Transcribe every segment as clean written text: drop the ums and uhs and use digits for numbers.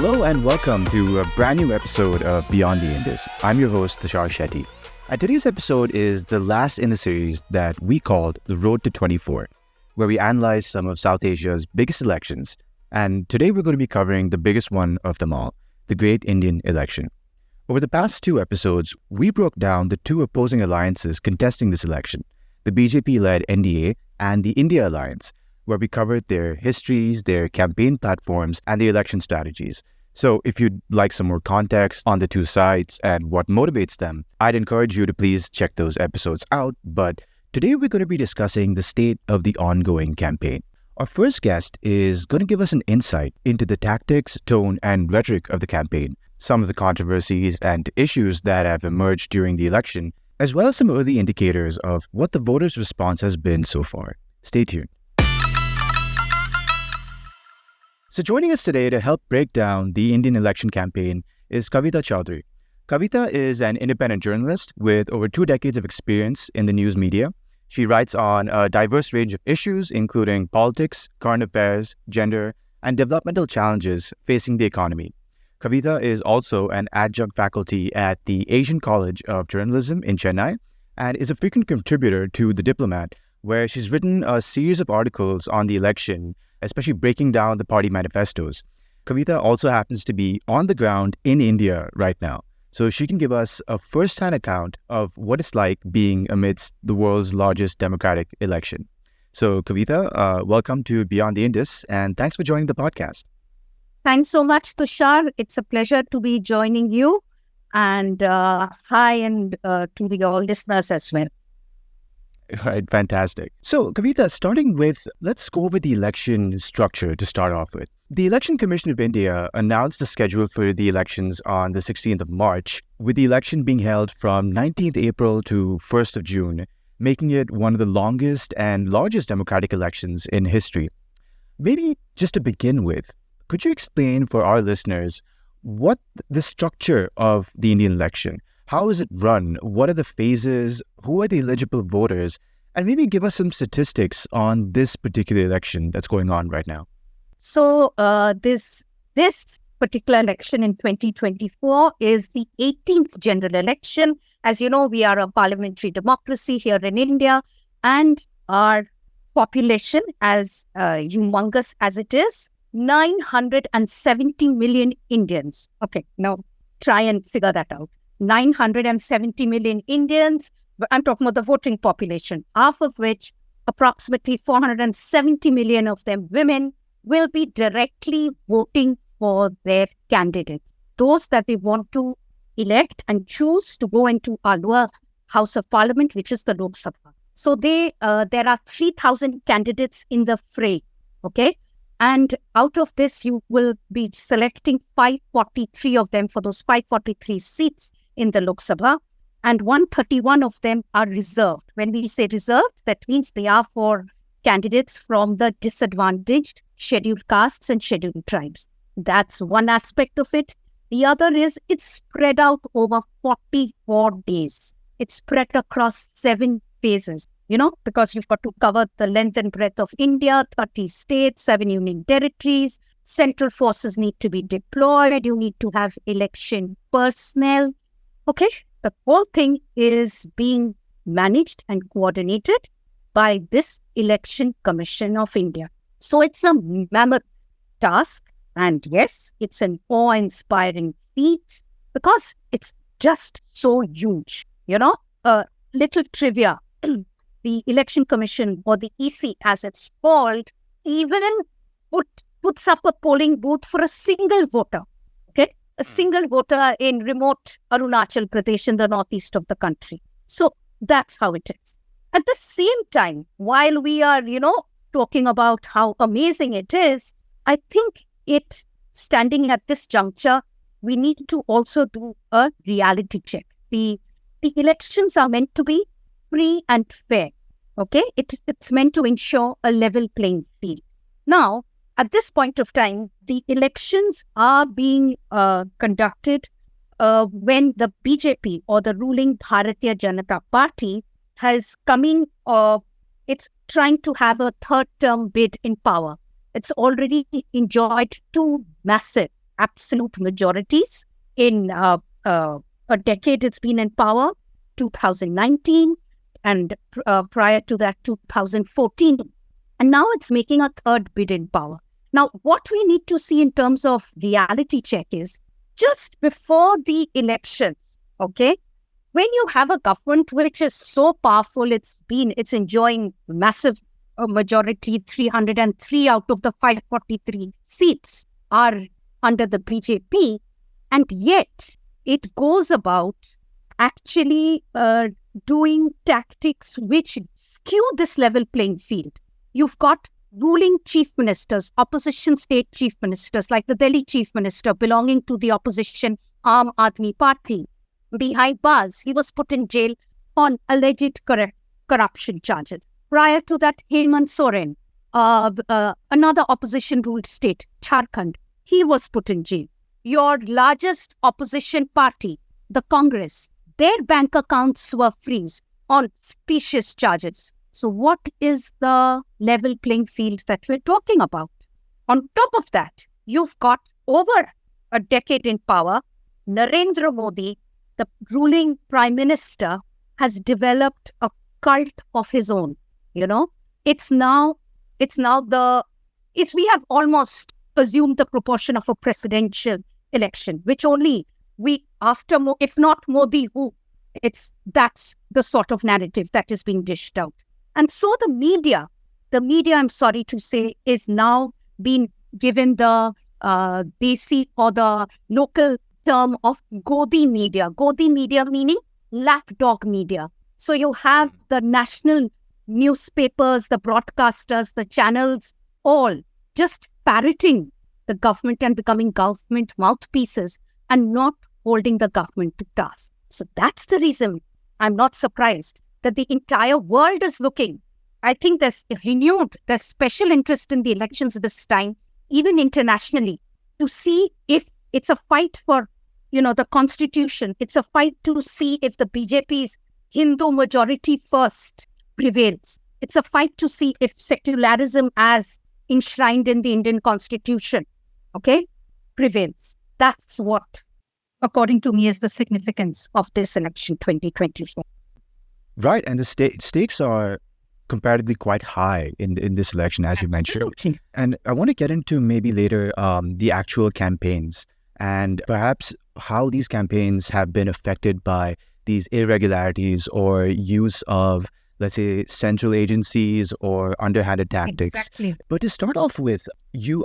Hello and welcome to a brand new episode of Beyond the Indus. I'm your host, Tushar Shetty. And today's episode is the last in the series that we called The Road to 24, where we analyze some of South Asia's biggest elections. And today we're going to be covering the biggest one of them all, the Great Indian Election. Over the past two episodes, we broke down the two opposing alliances contesting this election, the BJP-led NDA and the India Alliance, where we covered their histories, their campaign platforms, and the election strategies. So if you'd like some more context on the two sides and what motivates them, I'd encourage you to please check those episodes out. But today we're going to be discussing the state of the ongoing campaign. Our first guest is going to give us an insight into the tactics, tone, and rhetoric of the campaign, some of the controversies and issues that have emerged during the election, as well as some early indicators of what the voters' response has been so far. Stay tuned. So joining us today to help break down the Indian election campaign is Kavita Chowdhury. Kavita is an independent journalist with over 2 decades of experience in the news media. She writes on a diverse range of issues, including politics, current affairs, gender, and developmental challenges facing the economy. Kavita is also an adjunct faculty at the Asian College of Journalism in Chennai and is a frequent contributor to The Diplomat, where she's written a series of articles on the election, especially breaking down the party manifestos. Kavita also happens to be on the ground in India right now, so she can give us a first-hand account of what it's like being amidst the world's largest democratic election. So Kavita, welcome to Beyond the Indus, and thanks for joining the podcast. Thanks so much, Tushar. It's a pleasure to be joining you, and hi and to your listeners as well. Right, fantastic. So, Kavita, starting with, let's go over the election structure to start off with. The Election Commission of India announced the schedule for the elections on the 16th of March, with the election being held from 19th April to 1st of June, making it one of the longest and largest democratic elections in history. Maybe just to begin with, could you explain for our listeners what the structure of the Indian election? How is it run? What are the phases? Who are the eligible voters? And maybe give us some statistics on this particular election that's going on right now. So this particular election in 2024 is the 18th general election. As you know, we are a parliamentary democracy here in India, and our population, as humongous as it is, 970 million Indians. Okay, now try and figure that out. 970 million Indians, I'm talking about the voting population, half of which, approximately 470 million of them women, will be directly voting for their candidates, those that they want to elect and choose to go into our lower house of parliament, which is the Lok Sabha. So there are 3,000 candidates in the fray, okay? And out of this, you will be selecting 543 of them for those 543 seats in the Lok Sabha, and 131 of them are reserved. When we say reserved, that means they are for candidates from the disadvantaged scheduled castes and scheduled tribes. That's one aspect of it. The other is it's spread out over 44 days. It's spread across 7 phases, because you've got to cover the length and breadth of India, 30 states, 7 union territories. Central forces need to be deployed. You need to have election personnel. Okay, the whole thing is being managed and coordinated by this Election Commission of India. So it's a mammoth task, and yes, it's an awe-inspiring feat because it's just so huge. A little trivia, the Election Commission, or the EC as it's called, even puts up a polling booth for a single voter. A single voter in remote Arunachal Pradesh in the northeast of the country. So that's how it is. At the same time, while we are, talking about how amazing it is, I think standing at this juncture, we need to also do a reality check. The elections are meant to be free and fair. Okay? It's meant to ensure a level playing field. Now, at this point of time, the elections are being conducted when the BJP, or the ruling Bharatiya Janata Party, it's trying to have a third term bid in power. It's already enjoyed 2 massive absolute majorities in a decade it's been in power, 2019, and prior to that, 2014. And now it's making a third bid in power. Now, what we need to see in terms of reality check is just before the elections, okay, when you have a government which is so powerful, it's enjoying massive majority, 303 out of the 543 seats are under the BJP, and yet it goes about actually doing tactics which skew this level playing field. You've got ruling chief ministers, opposition state chief ministers, like the Delhi chief minister belonging to the opposition Aam Aadmi Party, behind bars. He was put in jail on alleged corruption charges. Prior to that, Hemant Soren, another opposition-ruled state, Jharkhand, he was put in jail. Your largest opposition party, the Congress, their bank accounts were frozen on specious charges. So what is the level playing field that we're talking about? On top of that, you've got over a decade in power, Narendra Modi, the ruling prime minister, has developed a cult of his own. We have almost assumed the proportion of a presidential election, which only if not Modi, who? That's the sort of narrative that is being dished out. And so the media, I'm sorry to say, is now being given the desi or the local term of Godi media. Godi media meaning lapdog media. So you have the national newspapers, the broadcasters, the channels, all just parroting the government and becoming government mouthpieces and not holding the government to task. So that's the reason I'm not surprised that the entire world is looking. I think there's special interest in the elections this time, even internationally, to see if it's a fight for, the constitution. It's a fight to see if the BJP's Hindu majority first prevails. It's a fight to see if secularism as enshrined in the Indian constitution, prevails. That's what, according to me, is the significance of this election 2024. Right, and the stakes are comparatively quite high in this election, as you mentioned. And I want to get into maybe later the actual campaigns and perhaps how these campaigns have been affected by these irregularities or use of, let's say, central agencies or underhanded tactics. Exactly. But to start off with,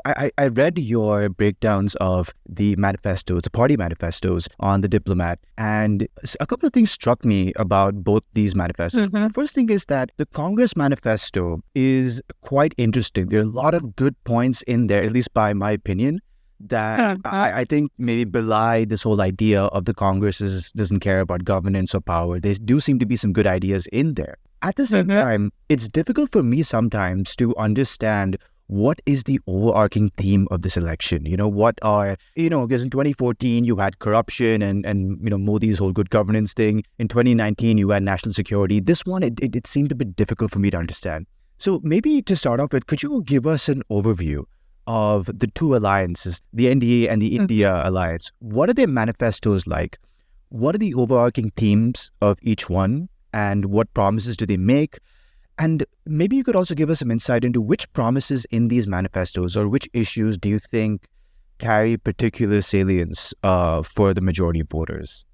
I read your breakdowns of the manifestos, the party manifestos on The Diplomat, and a couple of things struck me about both these manifestos. Mm-hmm. The first thing is that the Congress manifesto is quite interesting. There are a lot of good points in there, at least by my opinion, that I think maybe belie this whole idea of the Congress doesn't care about governance or power. There do seem to be some good ideas in there. At the same time, it's difficult for me sometimes to understand what is the overarching theme of this election. Because in 2014, you had corruption and Modi's whole good governance thing. In 2019, you had national security. This one, it seemed a bit difficult for me to understand. So maybe to start off with, could you give us an overview of the two alliances, the NDA and the India alliance? What are their manifestos like? What are the overarching themes of each one? And what promises do they make? And maybe you could also give us some insight into which promises in these manifestos or which issues do you think carry particular salience for the majority of voters?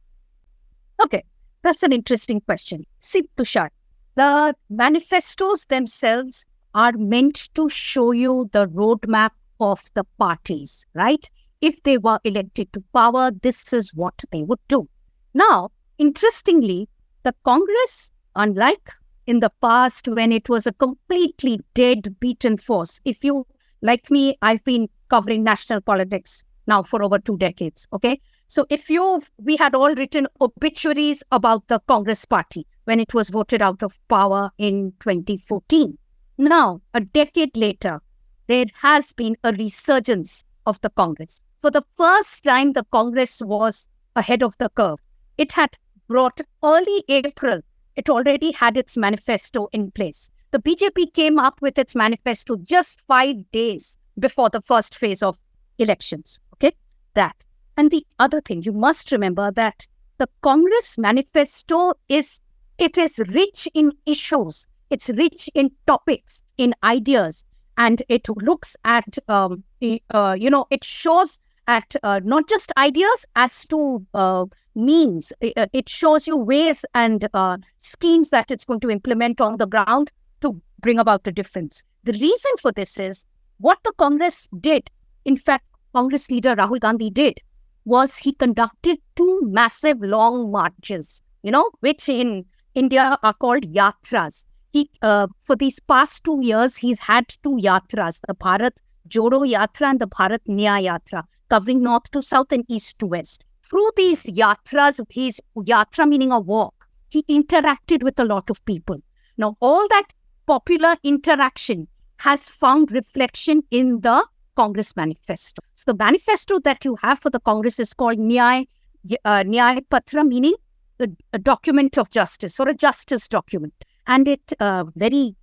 Okay, that's an interesting question. See, Tushar, the manifestos themselves are meant to show you the roadmap of the parties, right? If they were elected to power, this is what they would do. Now, interestingly, the Congress, unlike in the past when it was a completely dead, beaten force. If you, like me, I've been covering national politics now for over 2 decades, okay? So we had all written obituaries about the Congress party when it was voted out of power in 2014. Now, a decade later, there has been a resurgence of the Congress. For the first time, the Congress was ahead of the curve. It had brought early April. It already had its manifesto in place. The BJP came up with its manifesto just 5 days before the first phase of elections. Okay, that. And the other thing, you must remember that the Congress Manifesto is rich in issues. It's rich in topics, in ideas, and it looks at, it shows at not just ideas as to means. It shows you ways and schemes that it's going to implement on the ground to bring about a difference. The reason for this is what the Congress did. In fact, Congress leader Rahul Gandhi did was he conducted two massive long marches, which in India are called yatras. He, for these past 2 years, he's had two yatras, the Bharat Jodo Yatra and the Bharat Nyaya Yatra, covering north to south and east to west. Through these yatras, his yatra meaning a walk, he interacted with a lot of people. Now, all that popular interaction has found reflection in the Congress Manifesto. So the manifesto that you have for the Congress is called Nyaya Patra, meaning a document of justice or a justice document. And it very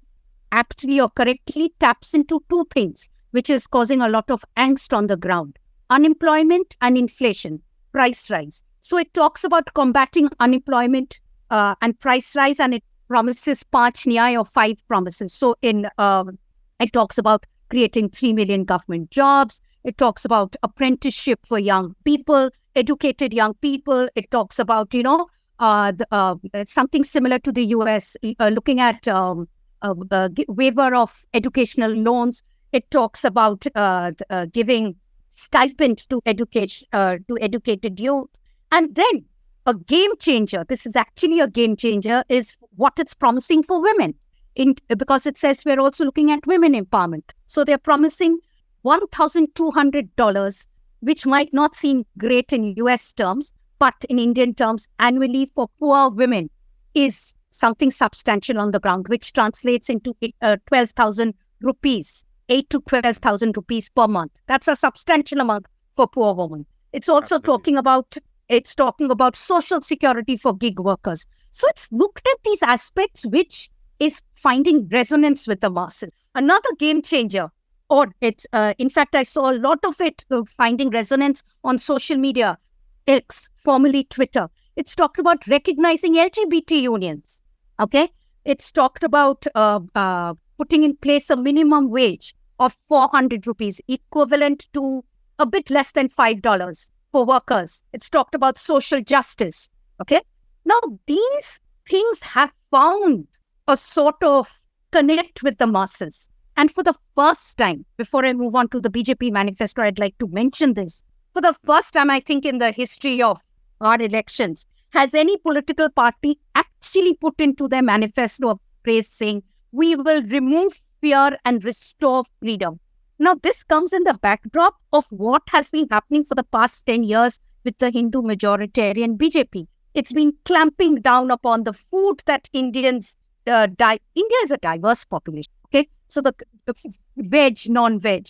aptly or correctly taps into two things, which is causing a lot of angst on the ground: unemployment and inflation, price rise. So it talks about combating unemployment and price rise, and it promises 5 Nyaya or 5 promises. So it talks about creating 3 million government jobs. It talks about apprenticeship for young people, educated young people. It talks about, something similar to the US, looking at waiver of educational loans. It talks about giving stipend to educated youth. And then a game changer, this is actually a game changer, is what it's promising for women. Because it says we're also looking at women empowerment. So they're promising $1,200, which might not seem great in US terms, but in Indian terms, annually for poor women is something substantial on the ground, which translates into 12,000 rupees, 8 to 12,000 rupees per month. That's a substantial amount for poor women. It's also talking about social security for gig workers. So it's looked at these aspects which is finding resonance with the masses. Another game changer, or it's in fact, I saw a lot of it finding resonance on social media, X, formerly Twitter. It's talked about recognizing LGBT unions. Okay, it's talked about putting in place a minimum wage of 400 rupees, equivalent to a bit less than $5 for workers. It's talked about social justice. Okay, now these things have found a sort of connect with the masses. And for the first time, before I move on to the BJP manifesto, I'd like to mention this. For the first time, I think, in the history of our elections, has any political party actually put into their manifesto a phrase saying, we will remove fear and restore freedom. Now, this comes in the backdrop of what has been happening for the past 10 years with the Hindu majoritarian BJP. It's been clamping down upon the food that Indians India is a diverse population. Okay, so the veg, non-veg.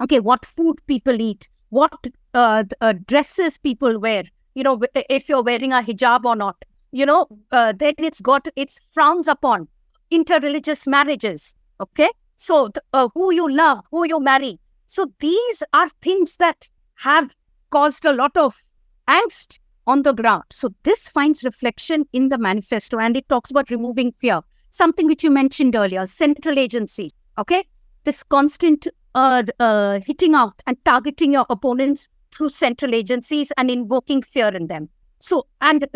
Okay, what food people eat, what dresses people wear. If you're wearing a hijab or not. Then it's frowns upon interreligious marriages. Okay, so who you love, who you marry. So these are things that have caused a lot of angst on the ground. So this finds reflection in the manifesto, and it talks about removing fear. Something which you mentioned earlier, central agencies, okay? This constant hitting out and targeting your opponents through central agencies and invoking fear in them. So, and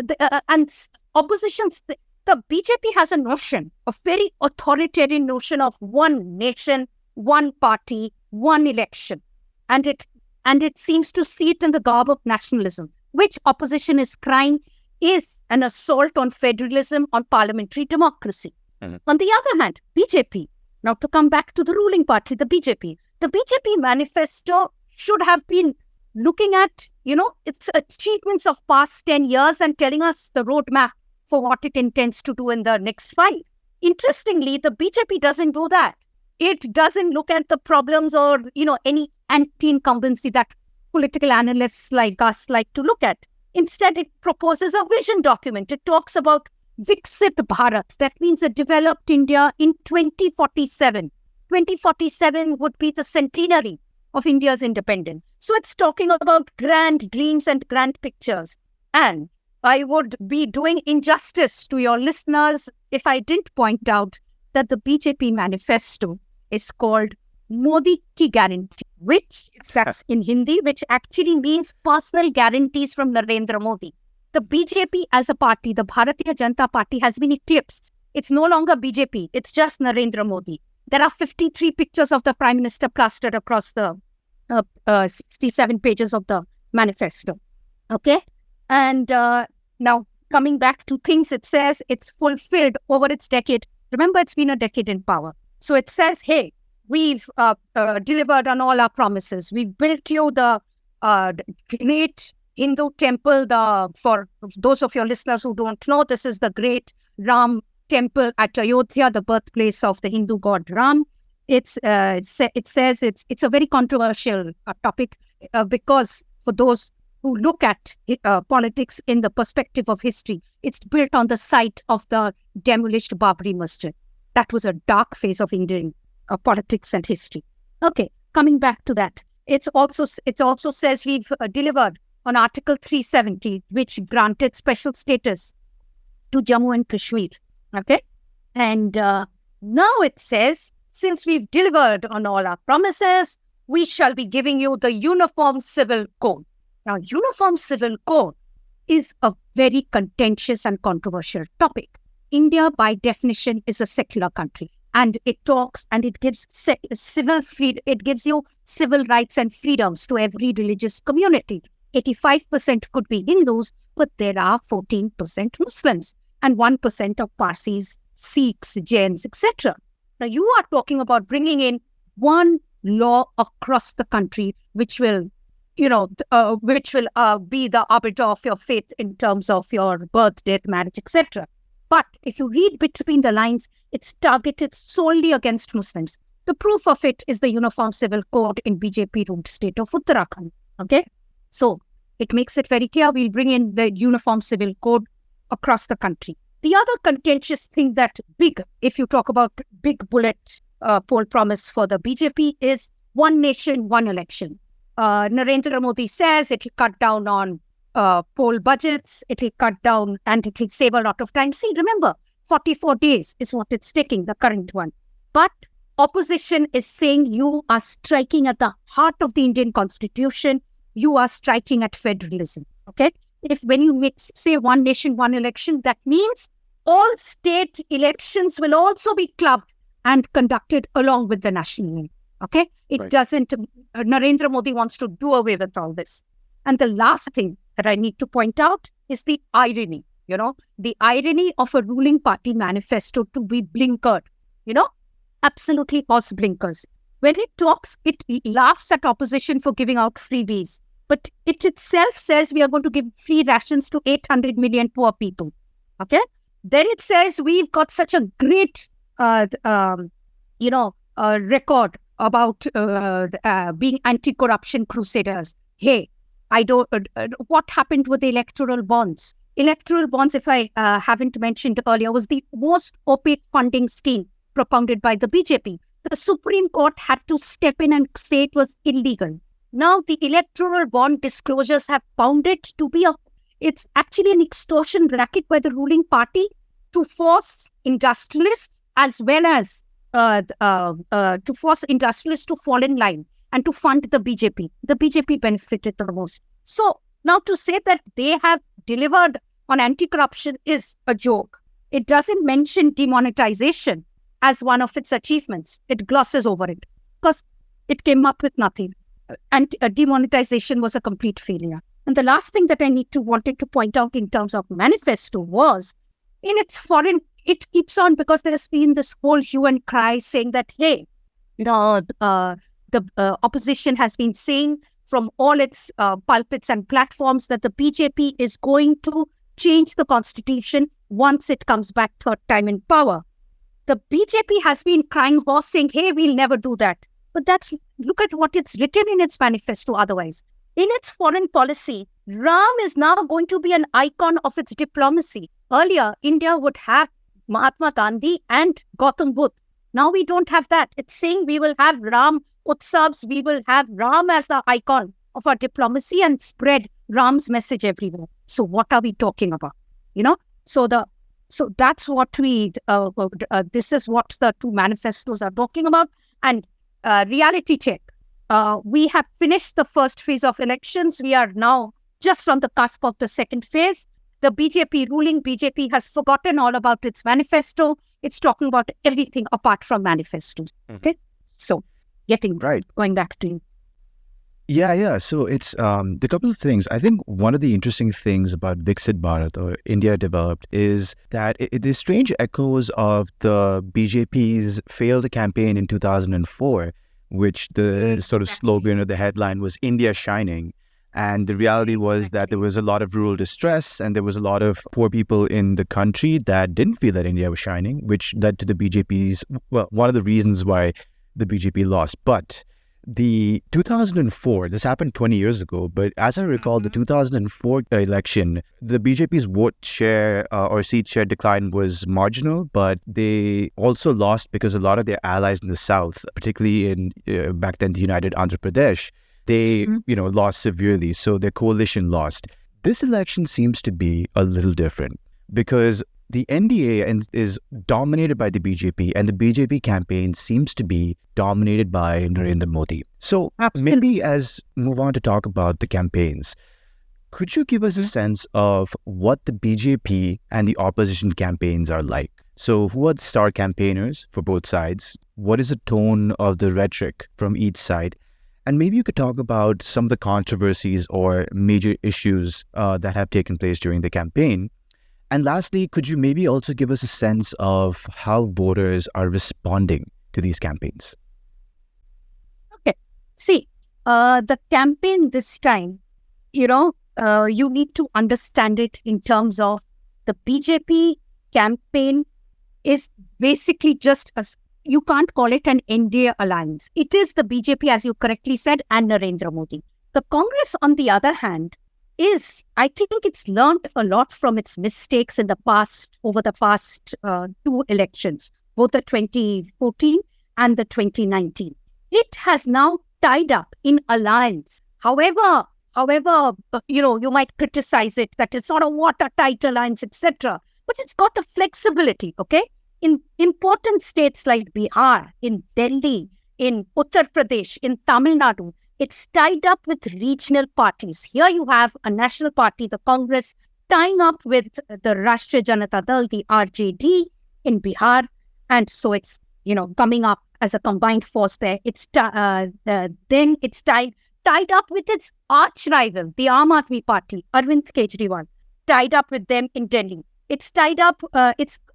oppositions, the BJP has a notion, a very authoritarian notion of one nation, one party, one election. And it seems to see it in the garb of nationalism, which opposition is crying is an assault on federalism, on parliamentary democracy. Mm-hmm. On the other hand, BJP, now to come back to the ruling party, the BJP manifesto should have been looking at, its achievements of past 10 years and telling us the roadmap for what it intends to do in the next 5. Interestingly, the BJP doesn't do that. It doesn't look at the problems or, any anti-incumbency that political analysts like us like to look at. Instead, it proposes a vision document. It talks about Viksit Bharat. That means a developed India in 2047. 2047 would be the centenary of India's independence. So it's talking about grand dreams and grand pictures. And I would be doing injustice to your listeners if I didn't point out that the BJP manifesto is called Modi Ki Guarantee, which that's in Hindi, which actually means personal guarantees from Narendra Modi. The BJP as a party, the Bharatiya Janata Party, has been eclipsed. It's no longer BJP. It's just Narendra Modi. There are 53 pictures of the Prime Minister plastered across the 67 pages of the manifesto. Okay? And now, coming back to things, it says it's fulfilled over its decade. Remember, it's been a decade in power. So it says, hey, we've delivered on all our promises. We've built you the great Hindu temple. For those of your listeners who don't know, this is the great Ram temple at Ayodhya, the birthplace of the Hindu god Ram. It says it's a very controversial topic because for those who look at politics in the perspective of history, it's built on the site of the demolished Babri Masjid. That was a dark phase of Indian politics and history. Okay, coming back to that, it also says we've delivered on Article 370, which granted special status to Jammu and Kashmir. Okay, and now it says, since we've delivered on all our promises, we shall be giving you the Uniform Civil Code. Now, Uniform Civil Code is a very contentious and controversial topic. India, by definition, is a secular country, and it talks and it gives it gives you civil rights and freedoms to every religious community. 85% could be Hindus, but there are 14% Muslims and 1% of Parsis, Sikhs, Jains, etc. Now, you are talking about bringing in one law across the country, which will be the arbiter of your faith in terms of your birth, death, marriage, etc. But if you read between the lines, it's targeted solely against Muslims. The proof of it is the Uniform Civil Code in BJP-ruled state of Uttarakhand. Okay? So, it makes it very clear we'll bring in the Uniform Civil Code across the country. The other contentious thing that if you talk about big bullet poll promise for the BJP is one nation, one election. Narendra Modi says it will cut down on poll budgets, it will cut down and it will save a lot of time. See, remember, 44 days is what it's taking, the current one. But opposition is saying you are striking at the heart of the Indian Constitution. You are striking at federalism. Okay? When you say one nation, one election, that means all state elections will also be clubbed and conducted along with the national one. Okay? It doesn't, Narendra Modi wants to do away with all this. And the last thing that I need to point out is the irony, the irony of a ruling party manifesto to be blinkered, absolutely horse blinkers. When it talks, it laughs at opposition for giving out freebies. But it itself says we are going to give free rations to 800 million poor people. Okay? Then it says we've got such a great, record about being anti-corruption crusaders. Hey, what happened with the electoral bonds? Electoral bonds, if I haven't mentioned earlier, was the most opaque funding scheme propounded by the BJP. The Supreme Court had to step in and say it was illegal. Now, the electoral bond disclosures have found it to be it's actually an extortion racket by the ruling party to force industrialists as well as to force industrialists to fall in line and to fund the BJP. The BJP benefited the most. So, now to say that they have delivered on anti-corruption is a joke. It doesn't mention demonetization as one of its achievements. It glosses over it because it came up with nothing. And demonetization was a complete failure. And the last thing that I wanted to point out in terms of manifesto was, in its foreign, it keeps on because there has been this whole hue and cry saying that, hey, the opposition has been saying from all its pulpits and platforms that the BJP is going to change the constitution once it comes back third time in power. The BJP has been crying hoarse saying, hey, we'll never do that. But look at what it's written in its manifesto otherwise. In its foreign policy, Ram is now going to be an icon of its diplomacy. Earlier, India would have Mahatma Gandhi and Gautam Buddha Now we don't have that. It's saying we will have Ram Utsavs, we will have Ram as the icon of our diplomacy and spread Ram's message everywhere. So what are we talking about? So that's what this is what the two manifestos are talking about. And reality check. We have finished the first phase of elections. We are now just on the cusp of the second phase. The ruling BJP has forgotten all about its manifesto. It's talking about everything apart from manifestos. Okay? So, going back to you. Yeah. So it's the couple of things. I think one of the interesting things about Viksit Bharat or India Developed is that there's strange echoes of the BJP's failed campaign in 2004, which the sort of slogan or the headline was India Shining. And the reality was that there was a lot of rural distress and there was a lot of poor people in the country that didn't feel that India was shining, which led to the BJP's, one of the reasons why the BJP lost. But the 2004, this happened 20 years ago, but as I recall, the 2004 election, the BJP's vote share or seat share decline was marginal, but they also lost because a lot of their allies in the south, particularly in back then the United Andhra Pradesh, they lost severely. So their coalition lost. This election seems to be a little different because the NDA is dominated by the BJP, and the BJP campaign seems to be dominated by Narendra Modi. So maybe as move on to talk about the campaigns, could you give us a sense of what the BJP and the opposition campaigns are like? So who are the star campaigners for both sides? What is the tone of the rhetoric from each side? And maybe you could talk about some of the controversies or major issues that have taken place during the campaign. And lastly, could you maybe also give us a sense of how voters are responding to these campaigns? Okay. See, the campaign this time, you need to understand it in terms of the BJP campaign is basically just you can't call it an NDA alliance. It is the BJP, as you correctly said, and Narendra Modi. The Congress, on the other hand, I think it's learned a lot from its mistakes in the past, over the past two elections, both the 2014 and the 2019. It has now tied up in alliance. However, you might criticize it that it's not a watertight alliance, etc. But it's got a flexibility, okay? In important states like Bihar, in Delhi, in Uttar Pradesh, in Tamil Nadu, it's tied up with regional parties. Here you have a national party, the Congress, tying up with the Rashtriya Janata Dal, the RJD, in Bihar. And so it's, coming up as a combined force there. It's then it's tied up with its arch rival, the Aam Aadmi Party, Arvind Kejriwal, tied up with them in Delhi. It's tied up,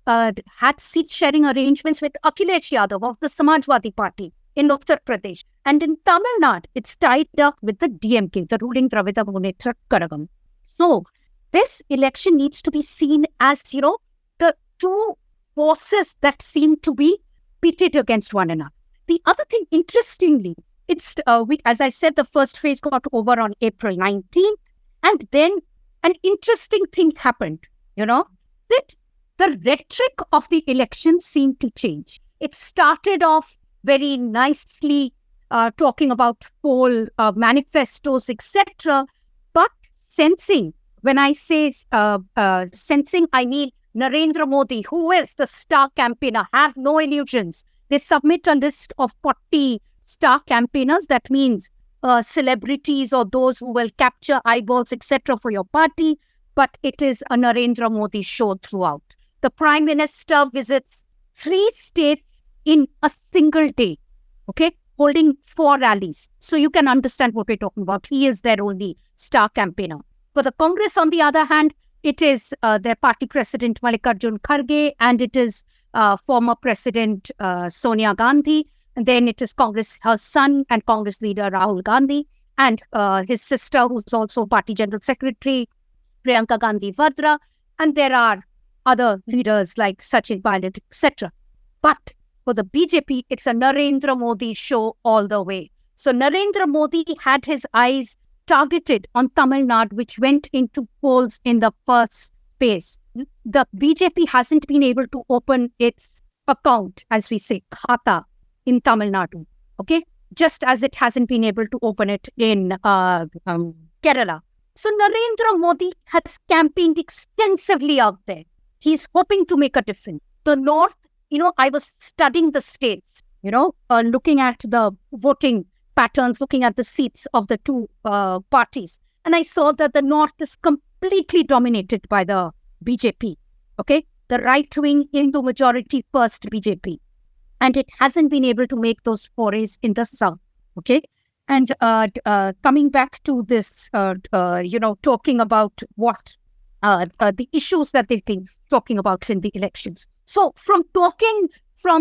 had seat-sharing arrangements with Akhilesh Yadav of the Samajwadi Party in Uttar Pradesh. And in Tamil Nadu, it's tied up with the DMK, the ruling Dravida Munnetra Kazhagam. So, this election needs to be seen as, the two forces that seem to be pitted against one another. The other thing, interestingly, it's, as I said, the first phase got over on April 19th. And then an interesting thing happened, that the rhetoric of the election seemed to change. It started off very nicely talking about poll manifestos, etc. But sensing, when I say sensing, I mean Narendra Modi, who is the star campaigner, have no illusions. They submit a list of 40 star campaigners. That means celebrities or those who will capture eyeballs, etc. for your party. But it is a Narendra Modi show throughout. The Prime Minister visits 3 states in a single day, okay, holding 4 rallies. So you can understand what we're talking about. He is their only star campaigner. For the Congress, on the other hand, it is their party president Mallikarjun Kharge, and it is former President Sonia Gandhi. And then it is Congress, her son and Congress leader Rahul Gandhi, and his sister, who's also party general secretary, Priyanka Gandhi Vadra, and there are other leaders like Sachin Pilot, etc. But for the BJP, it's a Narendra Modi show all the way. So Narendra Modi had his eyes targeted on Tamil Nadu, which went into polls in the first phase. The BJP hasn't been able to open its account, as we say, khata in Tamil Nadu. Okay, just as it hasn't been able to open it in Kerala. So Narendra Modi has campaigned extensively out there. He's hoping to make a difference. The North, I was studying the states, looking at the voting patterns, looking at the seats of the two parties. And I saw that the North is completely dominated by the BJP, okay? The right-wing Hindu majority first BJP. And it hasn't been able to make those forays in the South, okay? And coming back to this, talking about what the issues that they've been talking about in the elections. So from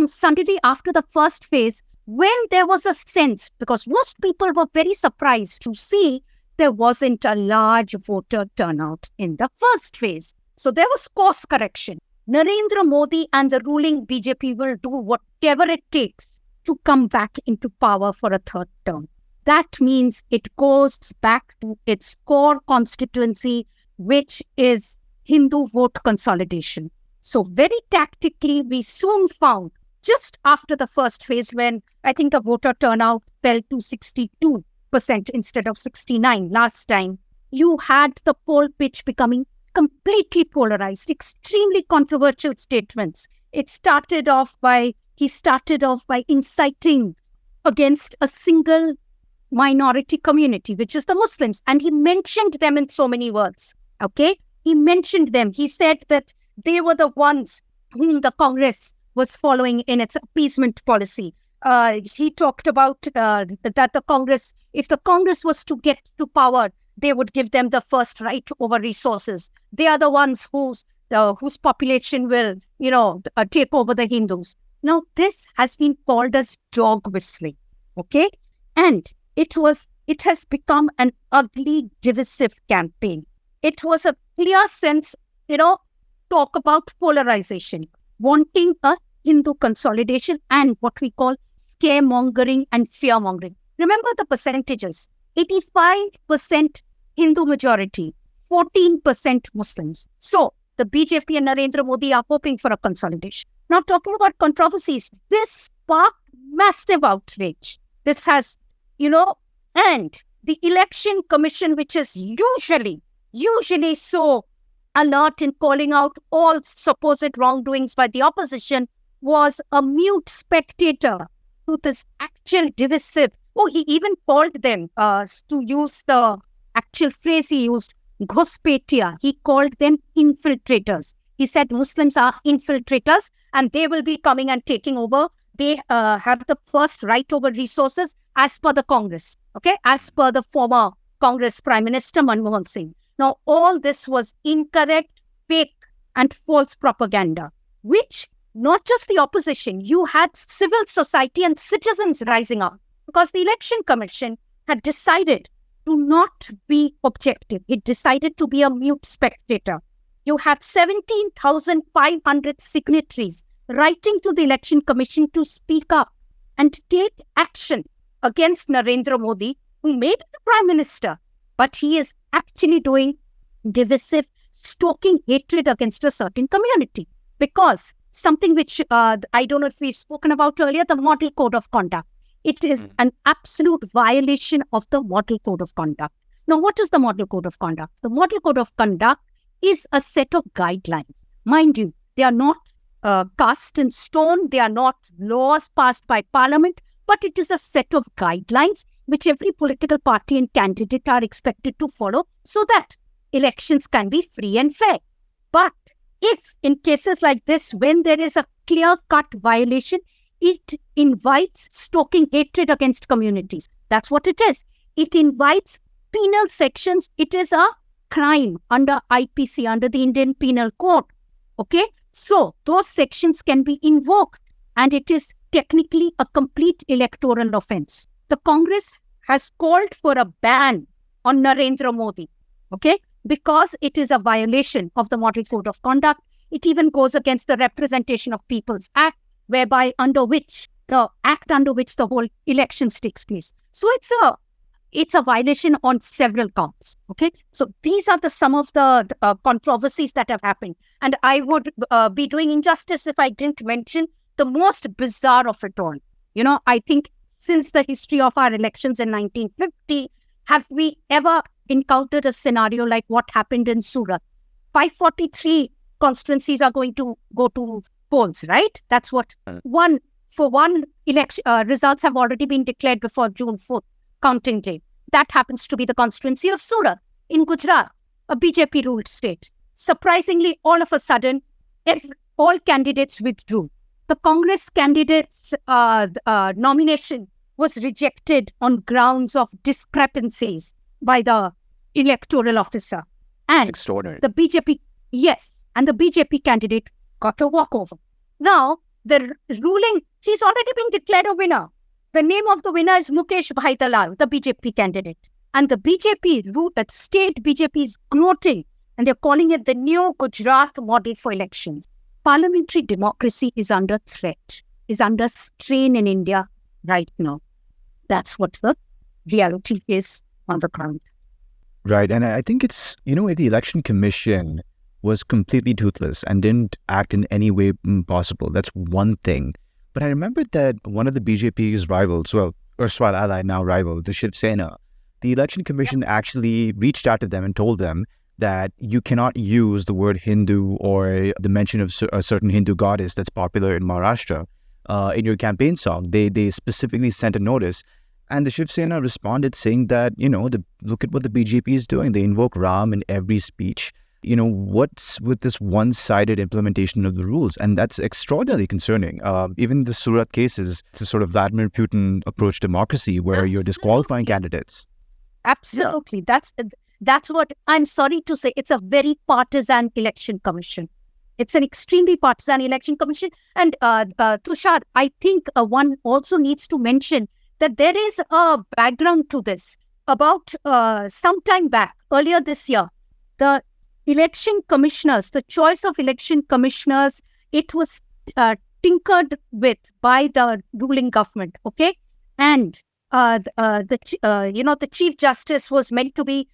suddenly after the first phase, when there was a sense, because most people were very surprised to see there wasn't a large voter turnout in the first phase. So there was course correction. Narendra Modi and the ruling BJP will do whatever it takes to come back into power for a third term. That means it goes back to its core constituency, which is Hindu vote consolidation. So very tactically, we soon found, just after the first phase, when I think the voter turnout fell to 62% instead of 69% last time, you had the poll pitch becoming completely polarized, extremely controversial statements. He started off by inciting against a single minority community, which is the Muslims. And he mentioned them in so many words. Okay? He mentioned them. He said that they were the ones whom the Congress was following in its appeasement policy. He talked about that the Congress, if the Congress was to get to power, they would give them the first right over resources. They are the ones whose population will, take over the Hindus. Now, this has been called as dog whistling. Okay? And it has become an ugly, divisive campaign. It was a clear sense, talk about polarization, wanting a Hindu consolidation and what we call scaremongering and fearmongering. Remember the percentages. 85% Hindu majority, 14% Muslims. So, the BJP and Narendra Modi are hoping for a consolidation. Now, talking about controversies, this sparked massive outrage. This has, and the Election Commission, which is usually so alert in calling out all supposed wrongdoings by the opposition, was a mute spectator to this actual divisive. Oh, he even called them, to use the actual phrase he used, Ghospetia. He called them infiltrators. He said Muslims are infiltrators and they will be coming and taking over. They have the first right over resources as per the Congress, okay, as per the former Congress Prime Minister Manmohan Singh. Now, all this was incorrect, fake and false propaganda, which not just the opposition, you had civil society and citizens rising up because the Election Commission had decided to not be objective. It decided to be a mute spectator. You have 17,500 signatories writing to the Election Commission to speak up and take action against Narendra Modi, who may be the Prime Minister, but he is actually doing divisive, stoking hatred against a certain community. Because something which I don't know if we've spoken about earlier, the Model Code of Conduct. It is an absolute violation of the Model Code of Conduct. Now, what is the Model Code of Conduct? The Model Code of Conduct is a set of guidelines. Mind you, they are not cast in stone. They are not laws passed by Parliament, but it is a set of guidelines which every political party and candidate are expected to follow so that elections can be free and fair. But if in cases like this, when there is a clear-cut violation, it invites stoking hatred against communities. That's what it is. It invites penal sections. It is a crime under IPC, under the Indian Penal Code. Okay? So, those sections can be invoked and it is technically a complete electoral offense. The Congress has called for a ban on Narendra Modi, okay, because it is a violation of the Model Code of Conduct. It even goes against the Representation of People's Act, whereby under which the whole elections takes place. So it's a violation on several counts. Okay, so these are some of the controversies that have happened, and I would be doing injustice if I didn't mention the most bizarre of it all. I think since the history of our elections in 1950, have we ever encountered a scenario like what happened in Surat? 543 constituencies are going to go to polls, right? That's what one election results have already been declared before June 4th counting day. That happens to be the constituency of Surat in Gujarat, a BJP ruled state. Surprisingly, all of a sudden, all candidates withdrew. The Congress candidate's nomination was rejected on grounds of discrepancies by the electoral officer. And extraordinary. The BJP candidate got a walkover. Now, the ruling, he's already been declared a winner. The name of the winner is Mukesh Bhai Dalal, the BJP candidate. And the state BJP is gloating, and they're calling it the new Gujarat model for elections. Parliamentary democracy is under threat, is under strain in India right now. That's what the reality is on the ground. Right. And I think it's, if the election commission was completely toothless and didn't act in any way possible, that's one thing. But I remember that one of the BJP's rivals, erstwhile ally, now rival, the Shiv Sena, the election commission actually reached out to them and told them that you cannot use the word Hindu or the mention of a certain Hindu goddess that's popular in Maharashtra in your campaign song. They specifically sent a notice, and the Shiv Sena responded saying that, look at what the BJP is doing. They invoke Ram in every speech. What's with this one-sided implementation of the rules? And that's extraordinarily concerning. Even the Surat cases, it's a sort of Vladimir Putin approach to democracy where you're disqualifying candidates. Absolutely. That's what I'm sorry to say. It's a very partisan election commission. It's an extremely partisan election commission. And Tushar, I think one also needs to mention that there is a background to this. About some time back, earlier this year, the election commissioners, the choice of election commissioners, it was tinkered with by the ruling government, okay? And the Chief Justice was meant to be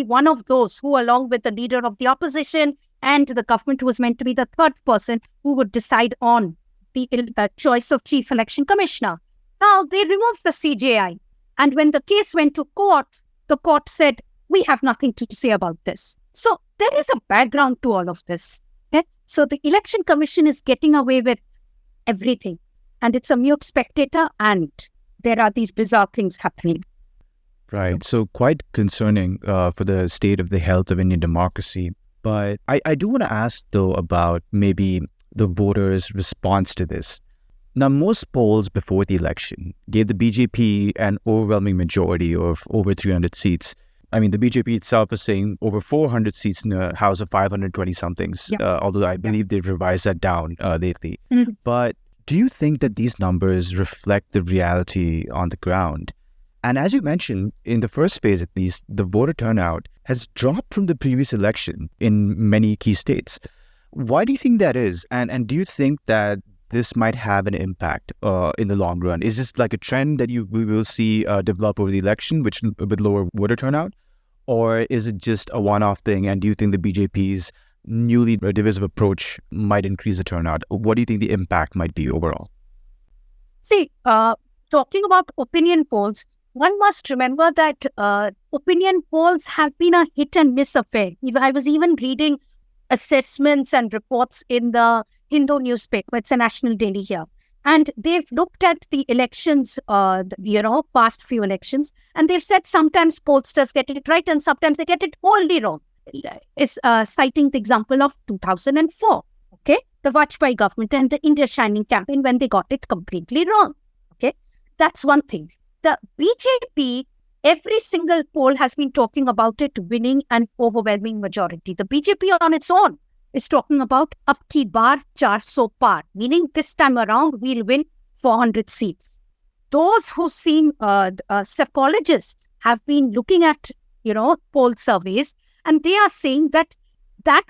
one of those who, along with the leader of the opposition and the government, was meant to be the third person who would decide on the choice of Chief Election Commissioner. Now, they removed the CJI. And when the case went to court, the court said, we have nothing to say about this. So there is a background to all of this. Okay? So the Election Commission is getting away with everything. And it's a mute spectator, and there are these bizarre things happening. Right. So quite concerning for the state of the health of Indian democracy. But I do want to ask, though, about maybe the voters' response to this. Now, most polls before the election gave the BJP an overwhelming majority of over 300 seats. I mean, the BJP itself is saying over 400 seats in a house of 520-somethings, although I believe they've revised that down lately. Mm-hmm. But do you think that these numbers reflect the reality on the ground? And as you mentioned, in the first phase at least, the voter turnout has dropped from the previous election in many key states. Why do you think that is? And do you think that this might have an impact in the long run? Is this like a trend that we will see develop over the election, with lower voter turnout? Or is it just a one-off thing? And do you think the BJP's newly divisive approach might increase the turnout? What do you think the impact might be overall? See, talking about opinion polls, one must remember that opinion polls have been a hit and miss affair. I was even reading assessments and reports in the Hindu newspaper. It's a national daily here. And they've looked at the elections, past few elections, and they've said sometimes pollsters get it right and sometimes they get it wholly wrong. Is citing the example of 2004, okay? The Vajpayee government and the India Shining campaign, when they got it completely wrong, okay? That's one thing. The BJP, every single poll has been talking about it winning an overwhelming majority. The BJP on its own is talking about ab ki baar 400 par, meaning this time around we'll win 400 seats. Those who seen psychologists have been looking at, poll surveys, and they are saying that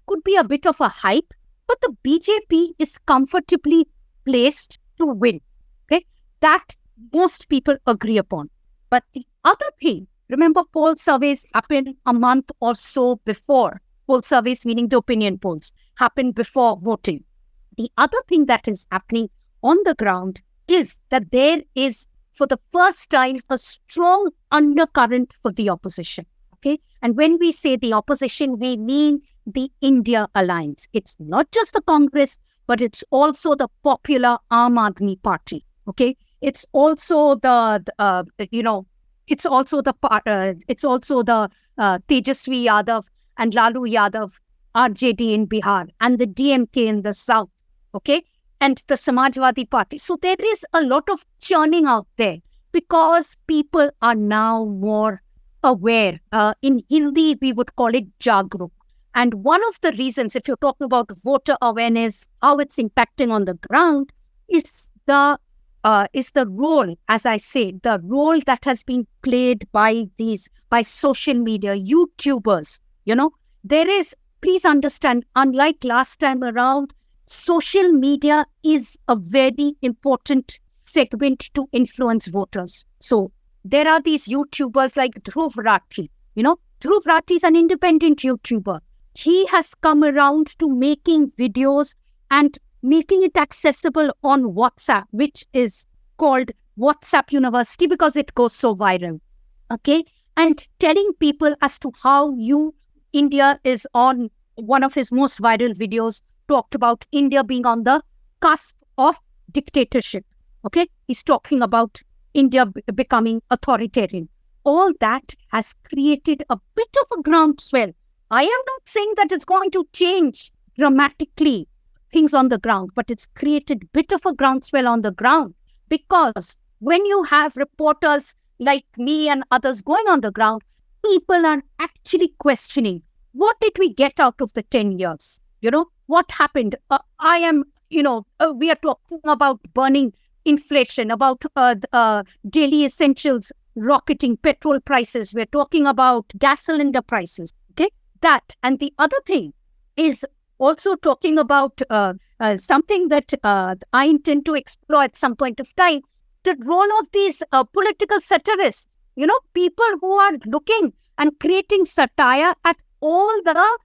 could be a bit of a hype, but the BJP is comfortably placed to win. Okay, that most people agree upon. But the other thing, remember, poll surveys happen a month or so before. Poll surveys, meaning the opinion polls, happen before voting. The other thing that is happening on the ground is that there is, for the first time, a strong undercurrent for the opposition. Okay. And when we say the opposition, we mean the India Alliance. It's not just the Congress, but it's also the popular Aam Aadmi Party. Okay. It's also the Tejasvi Yadav and Lalu Yadav, RJD in Bihar, and the DMK in the South. Okay. And the Samajwadi Party. So there is a lot of churning out there because people are now more aware. In Hindi, we would call it Jagruk. And one of the reasons, if you're talking about voter awareness, how it's impacting on the ground, is the role, as I say, the role that has been played by social media, YouTubers. There is, please understand, unlike last time around, social media is a very important segment to influence voters. So there are these YouTubers like Dhruv Rathi. Dhruv Rathi is an independent YouTuber. He has come around to making videos and making it accessible on WhatsApp, which is called WhatsApp University because it goes so viral. Okay. And telling people as to how India is on one of his most viral videos, talked about India being on the cusp of dictatorship. Okay. He's talking about India becoming authoritarian. All that has created a bit of a groundswell. I am not saying that it's going to change dramatically things on the ground, but it's created a bit of a groundswell on the ground because when you have reporters like me and others going on the ground, people are actually questioning, what did we get out of the 10 years? What happened? We are talking about burning inflation, about daily essentials rocketing, petrol prices. We're talking about gas cylinder prices. Okay, that. And the other thing is also talking about something that I intend to explore at some point of time, the role of these political satirists, people who are looking and creating satire at all the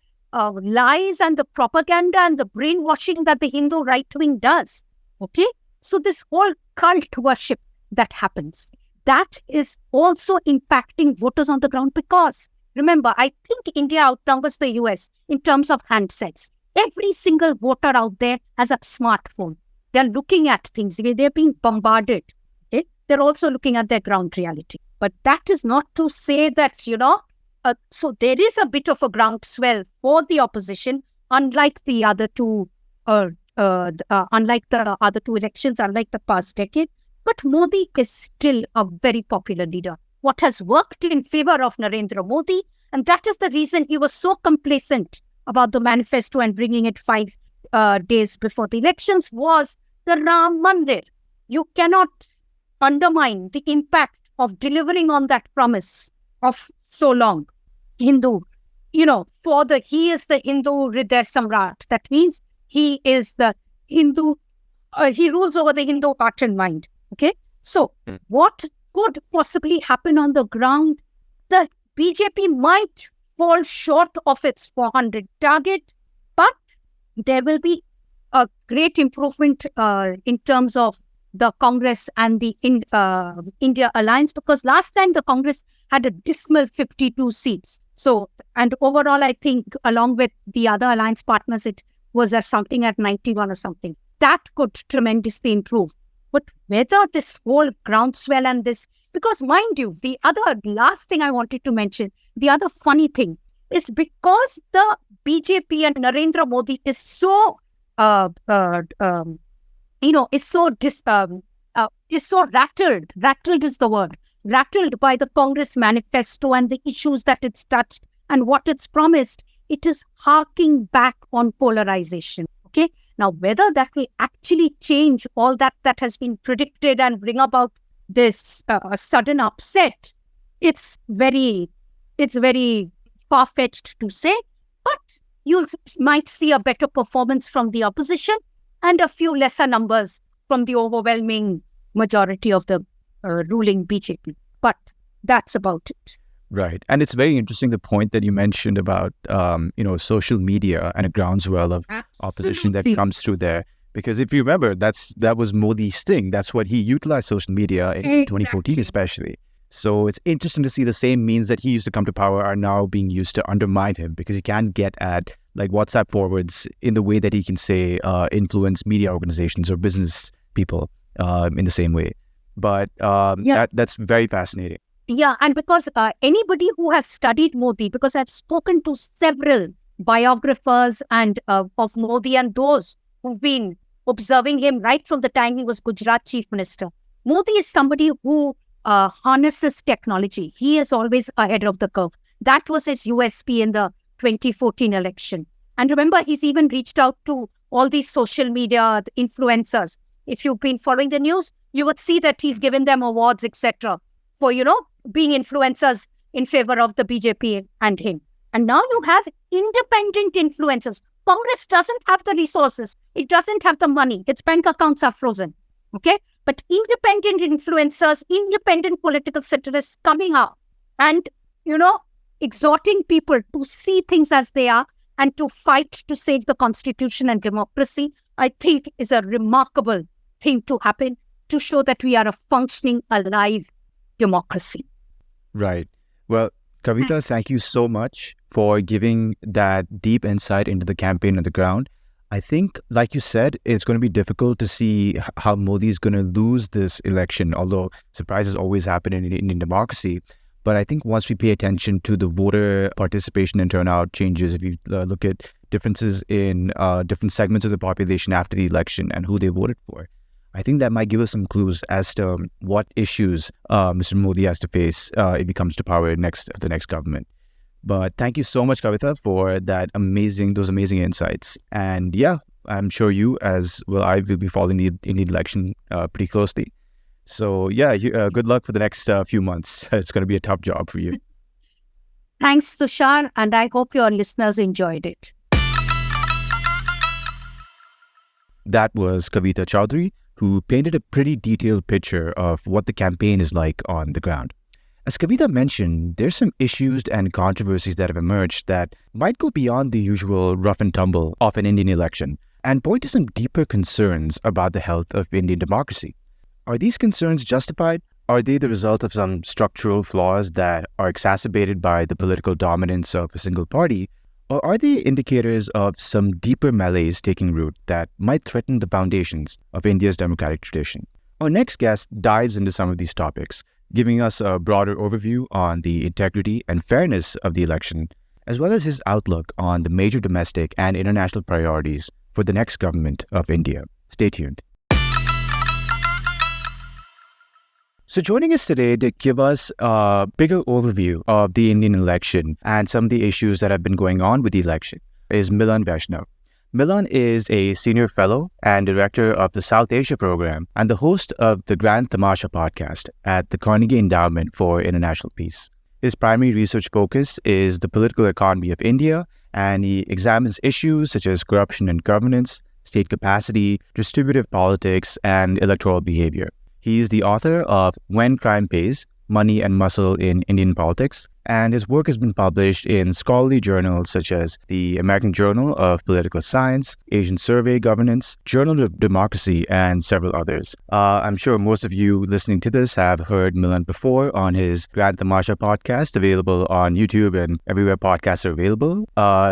lies and the propaganda and the brainwashing that the Hindu right wing does. Okay. So this whole cult worship that happens, that is also impacting voters on the ground because remember, I think India outnumbers the US in terms of handsets. Every single voter out there has a smartphone. They're looking at things. They're being bombarded. Okay? They're also looking at their ground reality. But that is not to say that, so there is a bit of a groundswell for the opposition, unlike the other two, unlike the past decade. But Modi is still a very popular leader. What has worked in favor of Narendra Modi, and that is the reason he was so complacent about the manifesto and bringing it 5 days before the elections, was the Ram Mandir. You cannot undermine the impact of delivering on that promise of so long. Hindu, he is the Hindu Hriday Samrat. That means he is the Hindu, he rules over the Hindu heart and mind. Okay. So what could possibly happen on the ground? The BJP might fall short of its 400 target, but there will be a great improvement in terms of the Congress and the India Alliance, because last time the Congress had a dismal 52 seats. So, and overall, I think along with the other alliance partners, it was something at 91 or something. That could tremendously improve. But whether this whole groundswell and this, because mind you, the other last thing I wanted to mention, the other funny thing is because the BJP and Narendra Modi is so, is so rattled. Rattled is the word. Rattled by the Congress manifesto and the issues that it's touched and what it's promised. It is harking back on polarization. Okay. Now, whether that will actually change all that has been predicted and bring about this sudden upset, it's very far-fetched to say. But you might see a better performance from the opposition and a few lesser numbers from the overwhelming majority of the ruling BJP. But that's about it. Right. And it's very interesting, the point that you mentioned about, social media and a groundswell of opposition that comes through there. Because if you remember, that was Modi's thing. That's what he utilized social media in 2014 especially. So it's interesting to see the same means that he used to come to power are now being used to undermine him, because he can't get at like WhatsApp forwards in the way that he can say influence media organizations or business people in the same way. But that's very fascinating. Yeah, and because anybody who has studied Modi, because I've spoken to several biographers and of Modi and those who've been observing him right from the time he was Gujarat Chief Minister. Modi is somebody who harnesses technology. He is always ahead of the curve. That was his USP in the 2014 election. And remember, he's even reached out to all these social media influencers. If you've been following the news, you would see that he's given them awards, etc., for, being influencers in favor of the BJP and him. And now you have independent influencers. Congress doesn't have the resources. It doesn't have the money. Its bank accounts are frozen. Okay? But independent influencers, independent political satirists coming out and, exhorting people to see things as they are and to fight to save the constitution and democracy, I think is a remarkable thing to happen to show that we are a functioning, alive democracy. Right. Well, Kavita, thank you so much for giving that deep insight into the campaign on the ground. I think, like you said, it's going to be difficult to see how Modi is going to lose this election, although surprises always happen in Indian democracy. But I think once we pay attention to the voter participation and turnout changes, if you look at differences in different segments of the population after the election and who they voted for, I think that might give us some clues as to what issues Mr. Modi has to face if he comes to power the next government. But thank you so much, Kavita, for those amazing insights. And yeah, I'm sure you, as well, I will be following the Indian election pretty closely. So yeah, good luck for the next few months. It's going to be a tough job for you. Thanks, Tushar, and I hope your listeners enjoyed it. That was Kavita Chaudhary, who painted a pretty detailed picture of what the campaign is like on the ground. As Kavita mentioned, there's some issues and controversies that have emerged that might go beyond the usual rough and tumble of an Indian election and point to some deeper concerns about the health of Indian democracy. Are these concerns justified? Are they the result of some structural flaws that are exacerbated by the political dominance of a single party? Or are they indicators of some deeper malaise taking root that might threaten the foundations of India's democratic tradition? Our next guest dives into some of these topics, giving us a broader overview on the integrity and fairness of the election, as well as his outlook on the major domestic and international priorities for the next government of India. Stay tuned. So joining us today to give us a bigger overview of the Indian election and some of the issues that have been going on with the election is Milan Bhasin. Milan is a senior fellow and director of the South Asia program and the host of the Grand Tamasha podcast at the Carnegie Endowment for International Peace. His primary research focus is the political economy of India, and he examines issues such as corruption and governance, state capacity, distributive politics, and electoral behavior. He's the author of When Crime Pays, Money and Muscle in Indian Politics, and his work has been published in scholarly journals such as the American Journal of Political Science, Asian Survey Governance, Journal of Democracy, and several others. I'm sure most of you listening to this have heard Milan before on his Grand Tamasha podcast, available on YouTube and everywhere podcasts are available.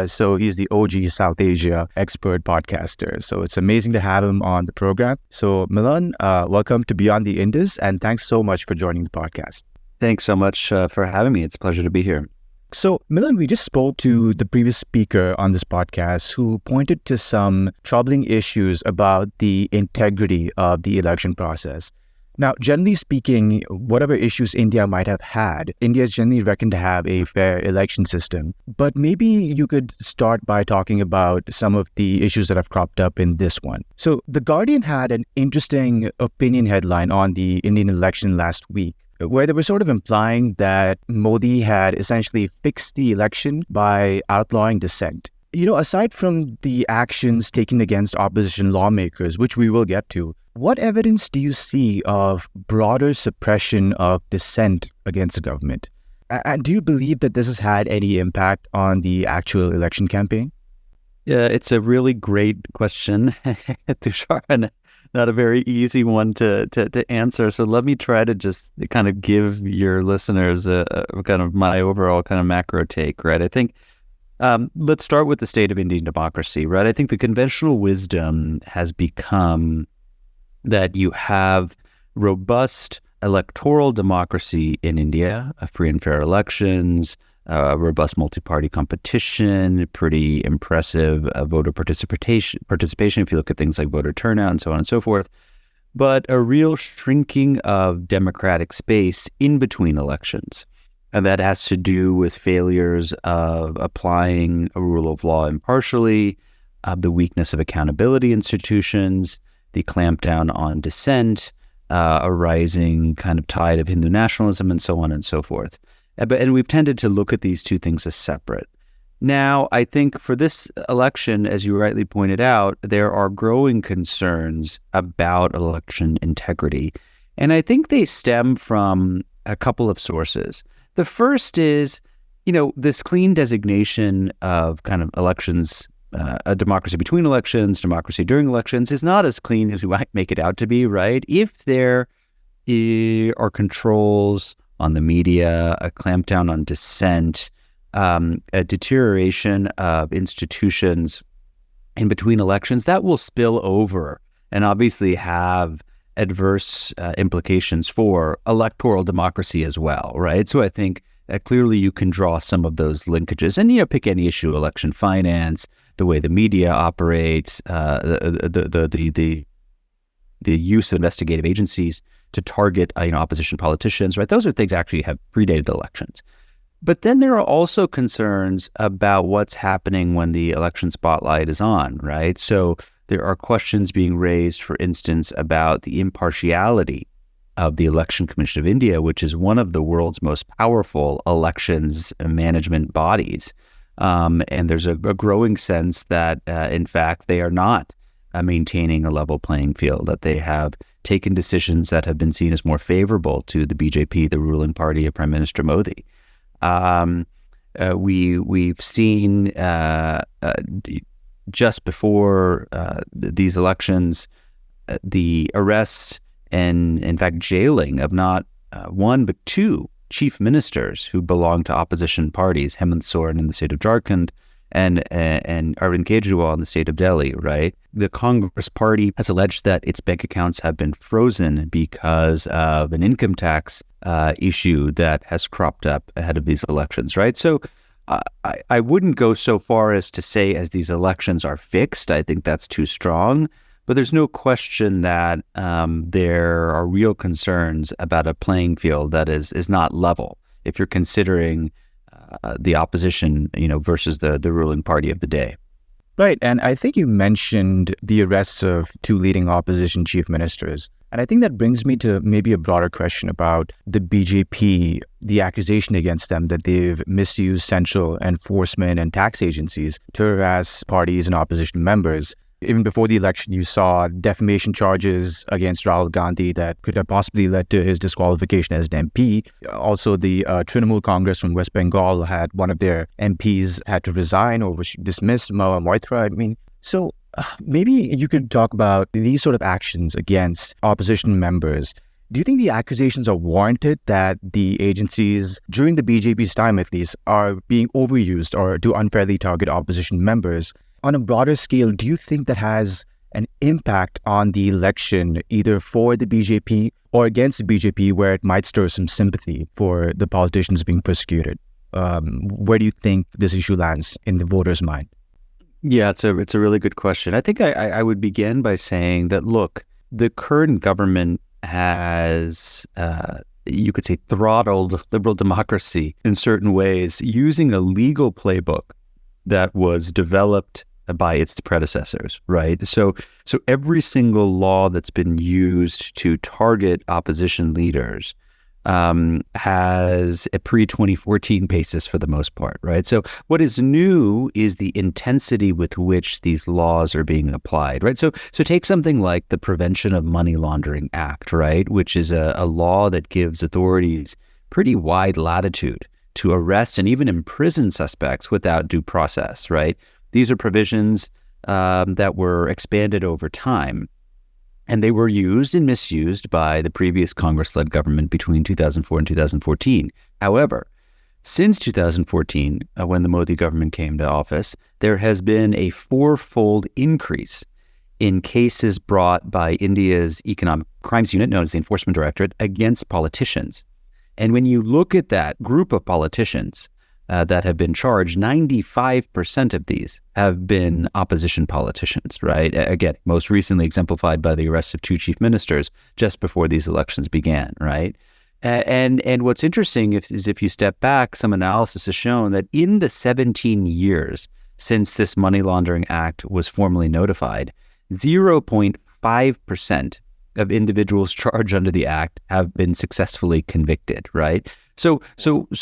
So he's the OG South Asia expert podcaster. So it's amazing to have him on the program. So Milan, welcome to Beyond the Indus, and thanks so much for joining the podcast. Thanks so much for having me. It's a pleasure to be here. So, Milan, we just spoke to the previous speaker on this podcast who pointed to some troubling issues about the integrity of the election process. Now, generally speaking, whatever issues India might have had, India is generally reckoned to have a fair election system. But maybe you could start by talking about some of the issues that have cropped up in this one. So, The Guardian had an interesting opinion headline on the Indian election last week, where they were sort of implying that Modi had essentially fixed the election by outlawing dissent. Aside from the actions taken against opposition lawmakers, which we will get to, what evidence do you see of broader suppression of dissent against the government? And do you believe that this has had any impact on the actual election campaign? It's a really great question, Tushar, and not a very easy one to answer. So let me try to just kind of give your listeners a kind of my overall kind of macro take, right? I think let's start with the state of Indian democracy, right? I think the conventional wisdom has become that you have robust electoral democracy in India, free and fair elections, robust multi-party competition, pretty impressive voter participation if you look at things like voter turnout and so on and so forth, but a real shrinking of democratic space in between elections. And that has to do with failures of applying a rule of law impartially, the weakness of accountability institutions, the clampdown on dissent, a rising kind of tide of Hindu nationalism, and so on and so forth. And we've tended to look at these two things as separate. Now, I think for this election, as you rightly pointed out, there are growing concerns about election integrity. And I think they stem from a couple of sources. The first is, this clean designation of kind of elections, a democracy between elections, democracy during elections, is not as clean as we might make it out to be, right? If there are controls on the media, a clampdown on dissent, a deterioration of institutions in between elections, that will spill over and obviously have adverse implications for electoral democracy as well, right? So I think clearly you can draw some of those linkages and, pick any issue, election finance, the way the media operates, the use of investigative agencies to target opposition politicians, right? Those are things actually have predated elections. But then there are also concerns about what's happening when the election spotlight is on, right? So there are questions being raised, for instance, about the impartiality of the Election Commission of India, which is one of the world's most powerful elections management bodies. And there's a growing sense that, in fact, they are not maintaining a level playing field, that they have taken decisions that have been seen as more favorable to the BJP, the ruling party of Prime Minister Modi. We've seen just before these elections, the arrests and, in fact, jailing of not one but two chief ministers who belong to opposition parties, Hemant Soren in the state of Jharkhand and Arvind Kejriwal in the state of Delhi, right? The Congress party has alleged that its bank accounts have been frozen because of an income tax issue that has cropped up ahead of these elections, right? So I wouldn't go so far as to say as these elections are fixed. I think that's too strong. But there's no question that there are real concerns about a playing field that is not level if you're considering the opposition, versus the ruling party of the day. Right. And I think you mentioned the arrests of two leading opposition chief ministers. And I think that brings me to maybe a broader question about the BJP, the accusation against them that they've misused central enforcement and tax agencies to harass parties and opposition members. Even before the election, you saw defamation charges against Rahul Gandhi that could have possibly led to his disqualification as an MP. Also, the Trinamool Congress from West Bengal had one of their MPs had to resign or was dismissed, Mahua Moitra. So maybe you could talk about these sort of actions against opposition members. Do you think the accusations are warranted that the agencies, during the BJP's time at least, are being overused or do unfairly target opposition members? On a broader scale, do you think that has an impact on the election, either for the BJP or against the BJP, where it might stir some sympathy for the politicians being persecuted? Where do you think this issue lands in the voters' mind? Yeah, it's a really good question. I think I would begin by saying that, look, the current government has, you could say, throttled liberal democracy in certain ways using a legal playbook that was developed by its predecessors, right? So every single law that's been used to target opposition leaders has a pre-2014 basis for the most part, right? So what is new is the intensity with which these laws are being applied, right? So take something like the Prevention of Money Laundering Act, right? Which is a law that gives authorities pretty wide latitude to arrest and even imprison suspects without due process, right? These are provisions that were expanded over time, and they were used and misused by the previous Congress-led government between 2004 and 2014. However, since 2014, when the Modi government came to office, there has been a fourfold increase in cases brought by India's Economic Crimes Unit, known as the Enforcement Directorate, against politicians. And when you look at that group of politicians that have been charged, 95% of these have been opposition politicians, right? Again, most recently exemplified by the arrest of two chief ministers just before these elections began, right? And what's interesting is if you step back, some analysis has shown that in the 17 years since this Money Laundering Act was formally notified, 0.5% of individuals charged under the act have been successfully convicted, right? So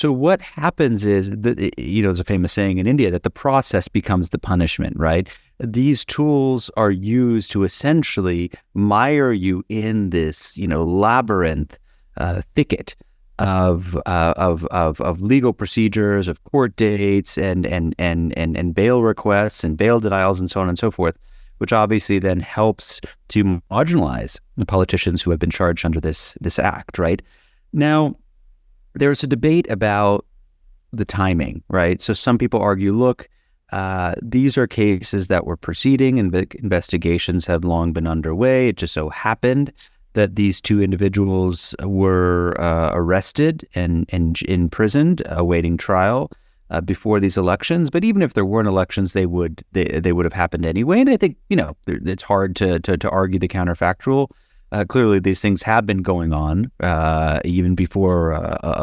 what happens is that, there's a famous saying in India that the process becomes the punishment, right? These tools are used to essentially mire you in this, labyrinth thicket of legal procedures, of court dates, and bail requests and bail denials and so on and so forth, which obviously then helps to marginalize the politicians who have been charged under this act, right? Now, there's a debate about the timing, right? So some people argue, look, these are cases that were proceeding and investigations have long been underway. It just so happened that these two individuals were arrested and imprisoned, awaiting trial before these elections. But even if there weren't elections, they would have happened anyway. And I think it's hard to argue the counterfactual. Clearly, these things have been going on even before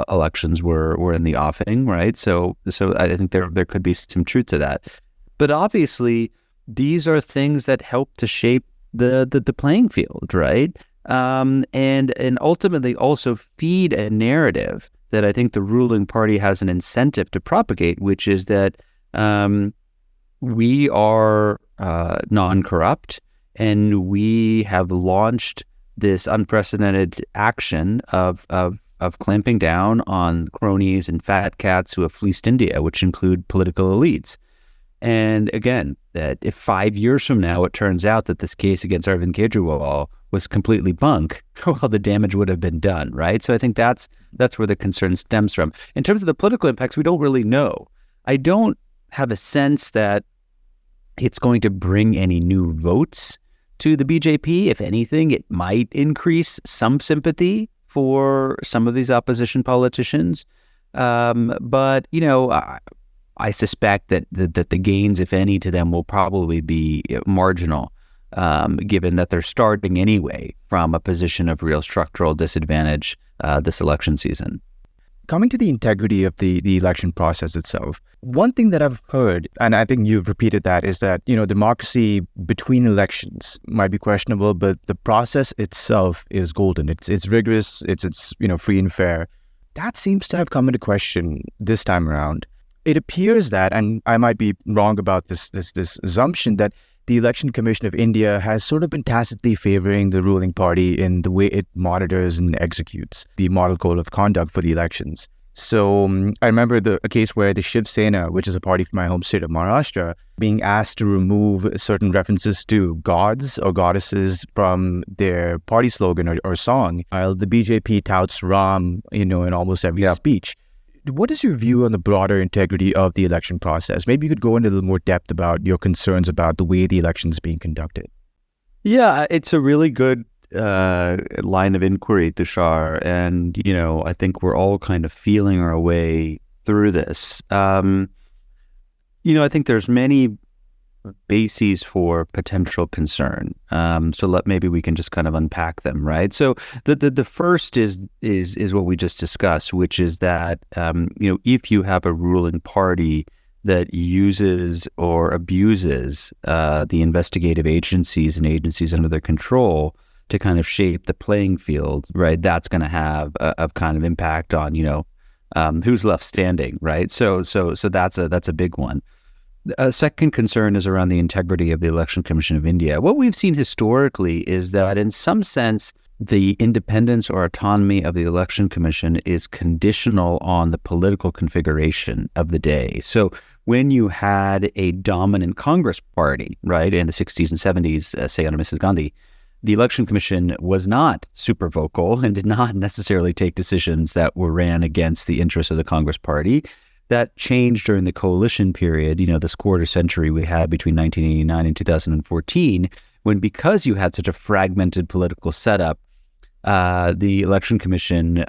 elections were in the offing, right? So I think there could be some truth to that. But obviously, these are things that help to shape the playing field, right? And ultimately also feed a narrative that I think the ruling party has an incentive to propagate, which is that we are non-corrupt and we have launched this unprecedented action of clamping down on cronies and fat cats who have fleeced India, which include political elites. And again, that if 5 years from now it turns out that this case against Arvind Kejriwal was completely bunk, well, the damage would have been done, right? So I think that's where the concern stems from. In terms of the political impacts, we don't really know. I don't have a sense that it's going to bring any new votes to the BJP. If anything, it might increase some sympathy for some of these opposition politicians. But I suspect that the gains, if any, to them will probably be marginal, given that they're starting anyway from a position of real structural disadvantage this election season. Coming to the integrity of the election process itself, one thing that I've heard, and I think you've repeated that, is that, democracy between elections might be questionable, but the process itself is golden. It's rigorous, it's free and fair. That seems to have come into question this time around. It appears that, and I might be wrong about this assumption, that the Election Commission of India has sort of been tacitly favoring the ruling party in the way it monitors and executes the model code of conduct for the elections. So I remember a case where the Shiv Sena, which is a party from my home state of Maharashtra, being asked to remove certain references to gods or goddesses from their party slogan or song, while the BJP touts Ram, in almost every speech. What is your view on the broader integrity of the election process? Maybe you could go into a little more depth about your concerns about the way the election is being conducted. Yeah, it's a really good line of inquiry, Tushar. And, I think we're all kind of feeling our way through this. I think there's many bases for potential concern. So maybe we can just kind of unpack them, right? So the first is what we just discussed, which is that if you have a ruling party that uses or abuses the investigative agencies and agencies under their control to kind of shape the playing field, right? That's going to have a kind of impact on who's left standing, right? So that's a big one. A second concern is around the integrity of the Election Commission of India. What we've seen historically is that in some sense, the independence or autonomy of the Election Commission is conditional on the political configuration of the day. So when you had a dominant Congress party, right, in the 60s and 70s, say under Mrs. Gandhi, the Election Commission was not super vocal and did not necessarily take decisions that were ran against the interests of the Congress party. That changed during the coalition period, this quarter century we had between 1989 and 2014, when because you had such a fragmented political setup, the Election Commission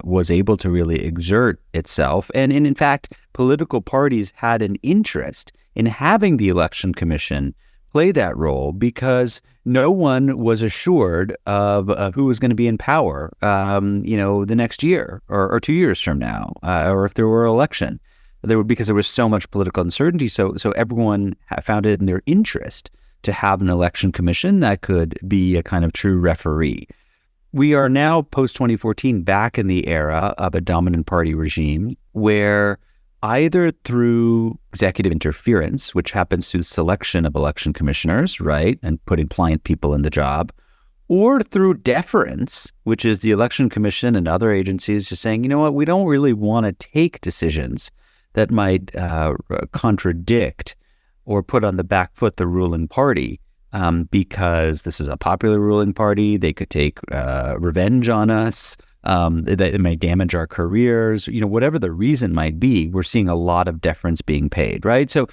was able to really exert itself. And in fact, political parties had an interest in having the Election Commission play that role because no one was assured of who was going to be in power, the next year or 2 years from now, or if there were an election. Because there was so much political uncertainty. So everyone found it in their interest to have an election commission that could be a kind of true referee. We are now, post-2014, back in the era of a dominant party regime where either through executive interference, which happens through the selection of election commissioners, right, and putting pliant people in the job, or through deference, which is the Election Commission and other agencies just saying, you know what, we don't really want to take decisions that might contradict or put on the back foot the ruling party. Because this is a popular ruling party, they could take revenge on us. It may damage our careers. Whatever the reason might be, we're seeing a lot of deference being paid, right? So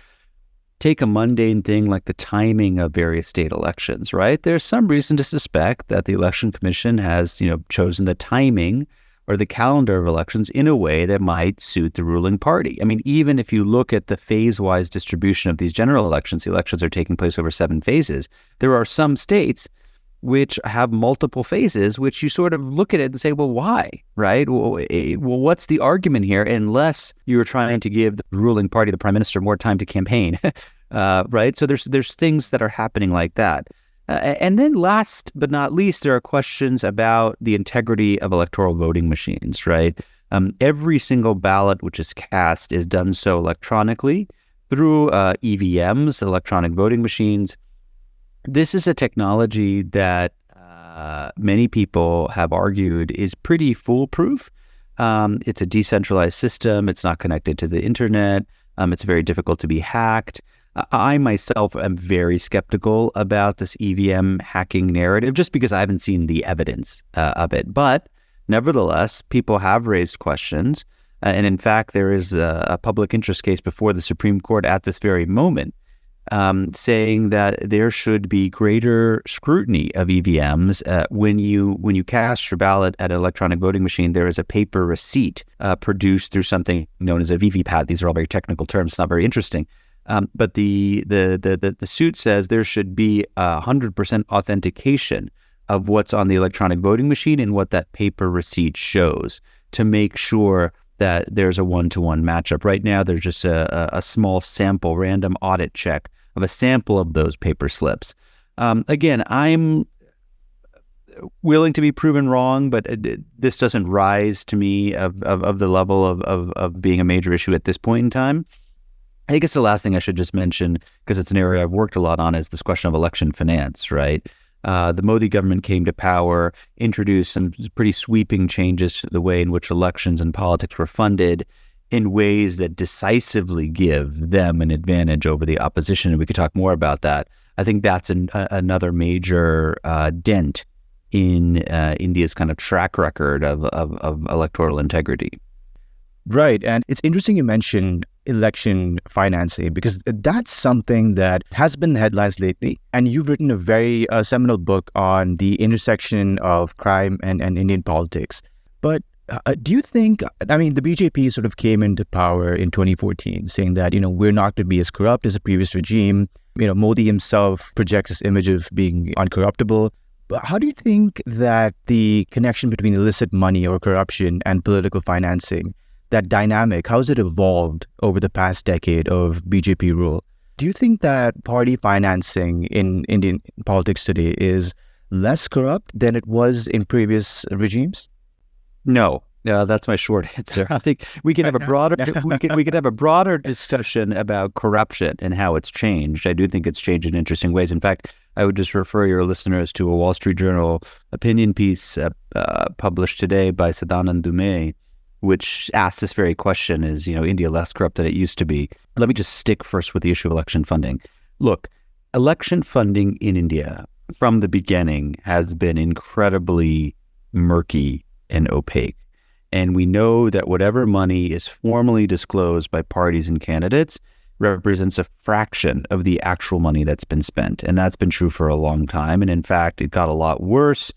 take a mundane thing like the timing of various state elections, right? There's some reason to suspect that the Election Commission has, chosen the timing or the calendar of elections in a way that might suit the ruling party. I mean, even if you look at the phase-wise distribution of these general elections, the elections are taking place over 7 phases. There are some states which have multiple phases, which you sort of look at it and say, well, why, right? Well, what's the argument here? Unless you're trying to give the ruling party, the prime minister, more time to campaign, right? So there's things that are happening like that. And then last but not least, there are questions about the integrity of electoral voting machines, right? Every single ballot which is cast is done so electronically through EVMs, electronic voting machines. This is a technology that many people have argued is pretty foolproof. It's a decentralized system. It's not connected to the internet. It's very difficult to be hacked. I myself am very skeptical about this EVM hacking narrative just because I haven't seen the evidence of it. But nevertheless, people have raised questions. And in fact, there is a public interest case before the Supreme Court at this very moment saying that there should be greater scrutiny of EVMs. When you cast your ballot at an electronic voting machine, there is a paper receipt produced through something known as a VVPAT. These are all very technical terms. It's not very interesting. But the suit says there should be 100% authentication of what's on the electronic voting machine and what that paper receipt shows to make sure that there's a one-to-one matchup. Right now, there's just a small sample, random audit check of a sample of those paper slips. Again, I'm willing to be proven wrong, but this doesn't rise to me of the level of being a major issue at this point in time. I think it's the last thing I should just mention, because it's an area I've worked a lot on, is this question of election finance, right? The Modi government came to power, introduced some pretty sweeping changes to the way in which elections and politics were funded in ways that decisively give them an advantage over the opposition. And we could talk more about that. I think that's another major dent in India's kind of track record of electoral integrity. Right. And it's interesting you mentioned election financing, because that's something that has been in the headlines lately. And you've written a very seminal book on the intersection of crime and Indian politics. But do you think, the BJP sort of came into power in 2014 saying that, we're not going to be as corrupt as the previous regime. Modi himself projects this image of being uncorruptible. But how do you think that the connection between illicit money or corruption and political financing, that dynamic, how has it evolved over the past decade of BJP rule? Do you think that party financing in Indian politics today is less corrupt than it was in previous regimes? No. That's my short answer. I think we can have a broader we could have a broader discussion about corruption and how it's changed. I do think it's changed in interesting ways. In fact, I would just refer your listeners to a Wall Street Journal opinion piece published today by Sadanand Dume, which asks this very question: is India less corrupt than it used to be? Let me just stick first with the issue of election funding. Look, election funding in India from the beginning has been incredibly murky and opaque. And we know that whatever money is formally disclosed by parties and candidates represents a fraction of the actual money that's been spent. And that's been true for a long time. And in fact, it got a lot worse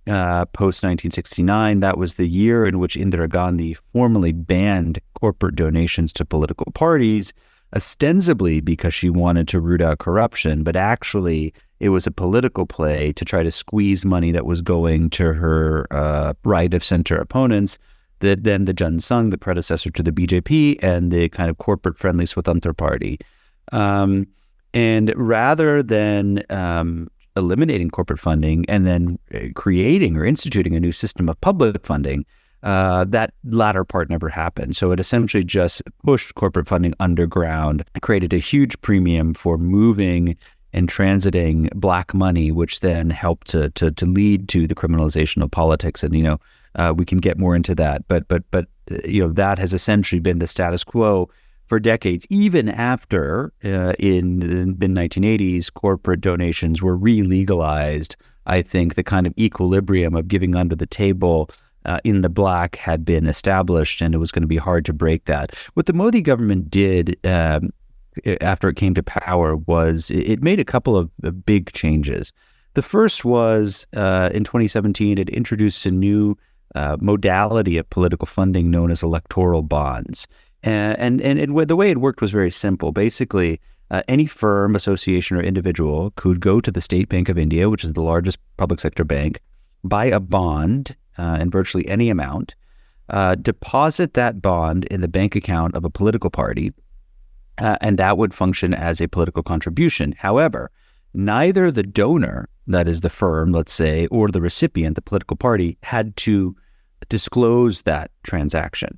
post-1969. That was the year in which Indira Gandhi formally banned corporate donations to political parties, ostensibly because she wanted to root out corruption, but actually it was a political play to try to squeeze money that was going to her right-of-center opponents, then the Jan Sangh, the predecessor to the BJP, and the kind of corporate-friendly Swatantra Party. And rather than eliminating corporate funding and then creating or instituting a new system of public funding, that latter part never happened. So it essentially just pushed corporate funding underground, created a huge premium for moving and transiting black money, which then helped to lead to the criminalization of politics. And we can get more into that, but that has essentially been the status quo for decades. Even after in the 1980s, corporate donations were re-legalized, I think the kind of equilibrium of giving under the table in the black had been established, and it was going to be hard to break that. What the Modi government did after it came to power was it made a couple of big changes. The first was in 2017, it introduced a new modality of political funding known as electoral bonds. And the way it worked was very simple. Basically, any firm, association, or individual could go to the State Bank of India, which is the largest public sector bank, buy a bond in virtually any amount, deposit that bond in the bank account of a political party, and that would function as a political contribution. However, neither the donor, that is the firm, let's say, or the recipient, the political party, had to disclose that transaction.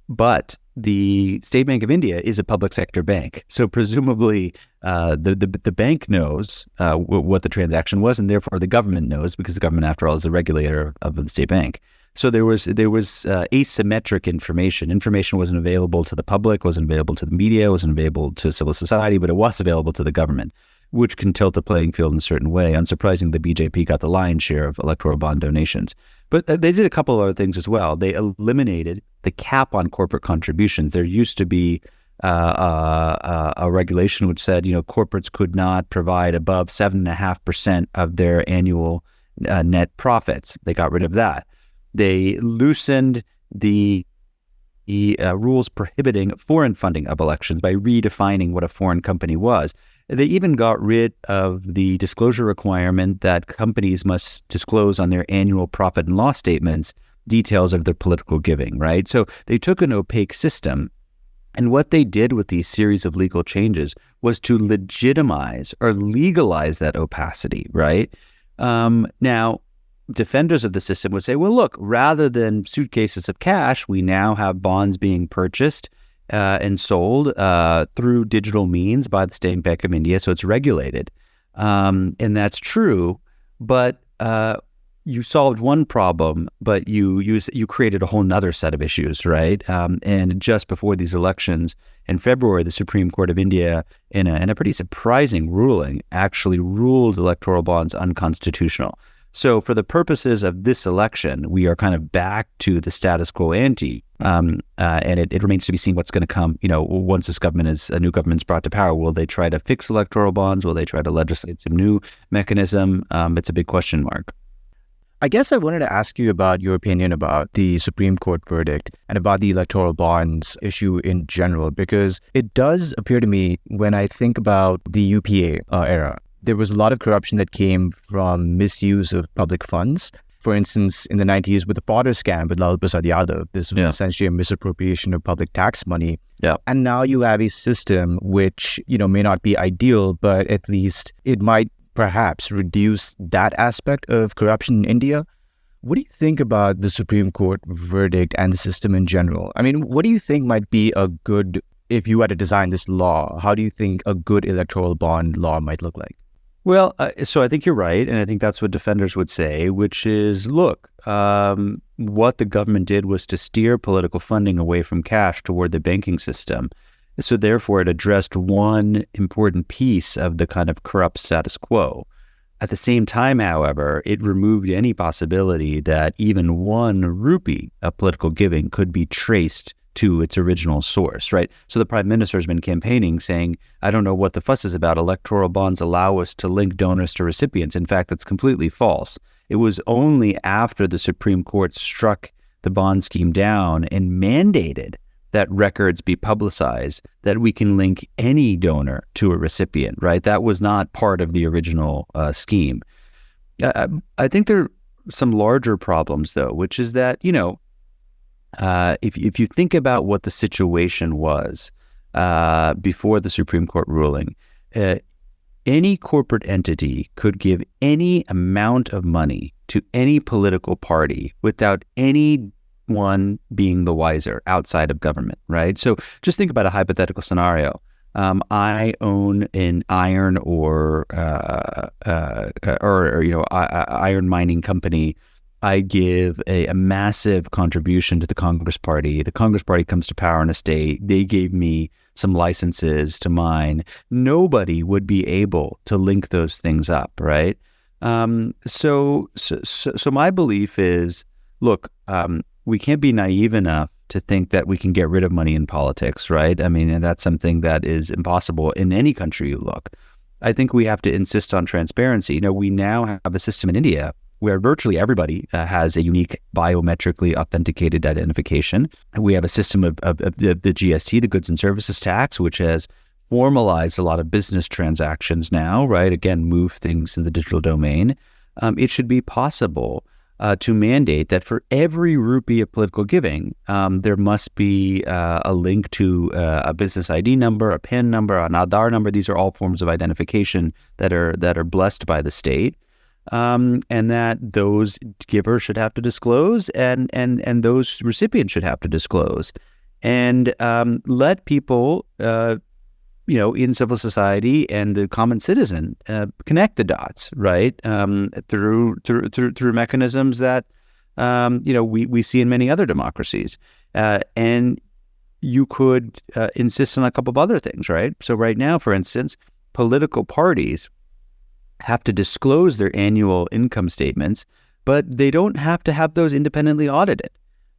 But the State Bank of India is a public sector bank. So presumably the bank knows what the transaction was, and therefore the government knows, because the government, after all, is the regulator of the state bank. So there was asymmetric information. Information wasn't available to the public, wasn't available to the media, wasn't available to civil society, but it was available to the government, which can tilt the playing field in a certain way. Unsurprisingly, the BJP got the lion's share of electoral bond donations. But they did a couple of other things as well. They eliminated the cap on corporate contributions. There used to be a regulation which said, corporates could not provide above 7.5% of their annual net profits. They got rid of that. They loosened the rules prohibiting foreign funding of elections by redefining what a foreign company was. They even got rid of the disclosure requirement that companies must disclose on their annual profit and loss statements details of their political giving, right? So they took an opaque system, and what they did with these series of legal changes was to legitimize or legalize that opacity, right? Now, defenders of the system would say, well, look, rather than suitcases of cash, we now have bonds being purchased and sold through digital means by the State Bank of India, so it's regulated. And that's true, but you solved one problem, but you created a whole nother set of issues, right? And just before these elections in February, the Supreme Court of India, in a pretty surprising ruling, actually ruled electoral bonds unconstitutional. So for the purposes of this election, we are kind of back to the status quo ante. And it remains to be seen what's going to come, once a new government's brought to power. Will they try to fix electoral bonds? Will they try to legislate some new mechanism? It's a big question mark. I guess I wanted to ask you about your opinion about the Supreme Court verdict and about the electoral bonds issue in general, because it does appear to me, when I think about the UPA era, there was a lot of corruption that came from misuse of public funds. For instance, in the 90s with the fodder scam with Lalu Prasad Yadav, this was essentially a misappropriation of public tax money. Yeah. And now you have a system which, may not be ideal, but at least it might perhaps reduce that aspect of corruption in India. What do you think about the Supreme Court verdict and the system in general? I mean, what do you think might be a good, if you had to design this law, how do you think a good electoral bond law might look like? Well, so I think you're right, and I think that's what defenders would say, which is, look, what the government did was to steer political funding away from cash toward the banking system. So therefore, it addressed one important piece of the kind of corrupt status quo. At the same time, however, it removed any possibility that even 1 rupee of political giving could be traced to its original source, right? So the prime minister has been campaigning saying, I don't know what the fuss is about. Electoral bonds allow us to link donors to recipients. In fact, that's completely false. It was only after the Supreme Court struck the bond scheme down and mandated that records be publicized that we can link any donor to a recipient, right? That was not part of the original scheme. I think there are some larger problems, though, which is that, if you think about what the situation was before the Supreme Court ruling, any corporate entity could give any amount of money to any political party without anyone being the wiser outside of government, right? So just think about a hypothetical scenario. I own an iron or iron mining company. I give a massive contribution to the Congress Party. The Congress Party comes to power in a state. They gave me some licenses to mine. Nobody would be able to link those things up, right? So my belief is, look, we can't be naive enough to think that we can get rid of money in politics, right? I mean, and that's something that is impossible in any country you look. I think we have to insist on transparency. We now have a system in India where virtually everybody has a unique biometrically authenticated identification. We have a system of the GST, the goods and services tax, which has formalized a lot of business transactions now, right? Again, move things in the digital domain. It should be possible to mandate that for every rupee of political giving, there must be a link to a business ID number, a PAN number, an Aadhaar number. These are all forms of identification that are blessed by the state. And that those givers should have to disclose and those recipients should have to disclose. And let people, in civil society and the common citizen connect the dots, right? Through mechanisms that, we see in many other democracies. And you could insist on a couple of other things, right? So right now, for instance, political parties have to disclose their annual income statements, but they don't have to have those independently audited.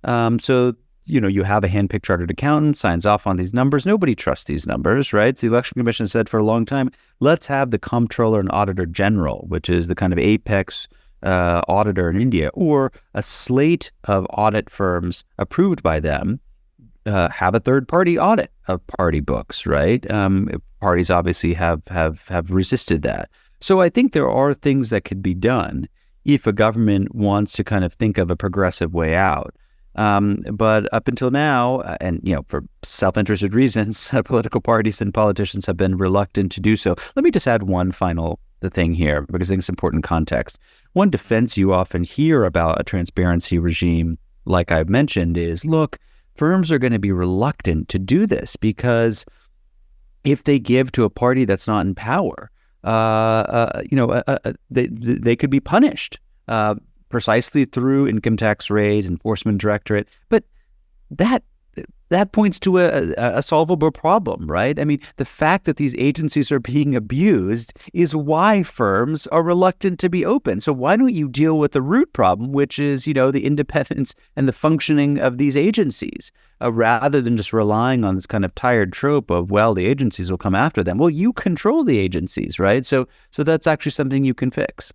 So you have a hand-picked chartered accountant, signs off on these numbers. Nobody trusts these numbers, right? So the Election Commission said for a long time, let's have the Comptroller and Auditor General, which is the kind of apex auditor in India, or a slate of audit firms approved by them, have a third-party audit of party books, right? Parties obviously have resisted that. So I think there are things that could be done if a government wants to kind of think of a progressive way out. But up until now, and for self-interested reasons, political parties and politicians have been reluctant to do so. Let me just add one final thing here, because I think it's important context. One defense you often hear about a transparency regime, like I've mentioned, is, look, firms are going to be reluctant to do this because if they give to a party that's not in power, they could be punished precisely through income tax raids, enforcement directorate. But that points to a solvable problem, right? I mean, the fact that these agencies are being abused is why firms are reluctant to be open. So why don't you deal with the root problem, which is, the independence and the functioning of these agencies, rather than just relying on this kind of tired trope of, well, the agencies will come after them. Well, you control the agencies, right? So that's actually something you can fix.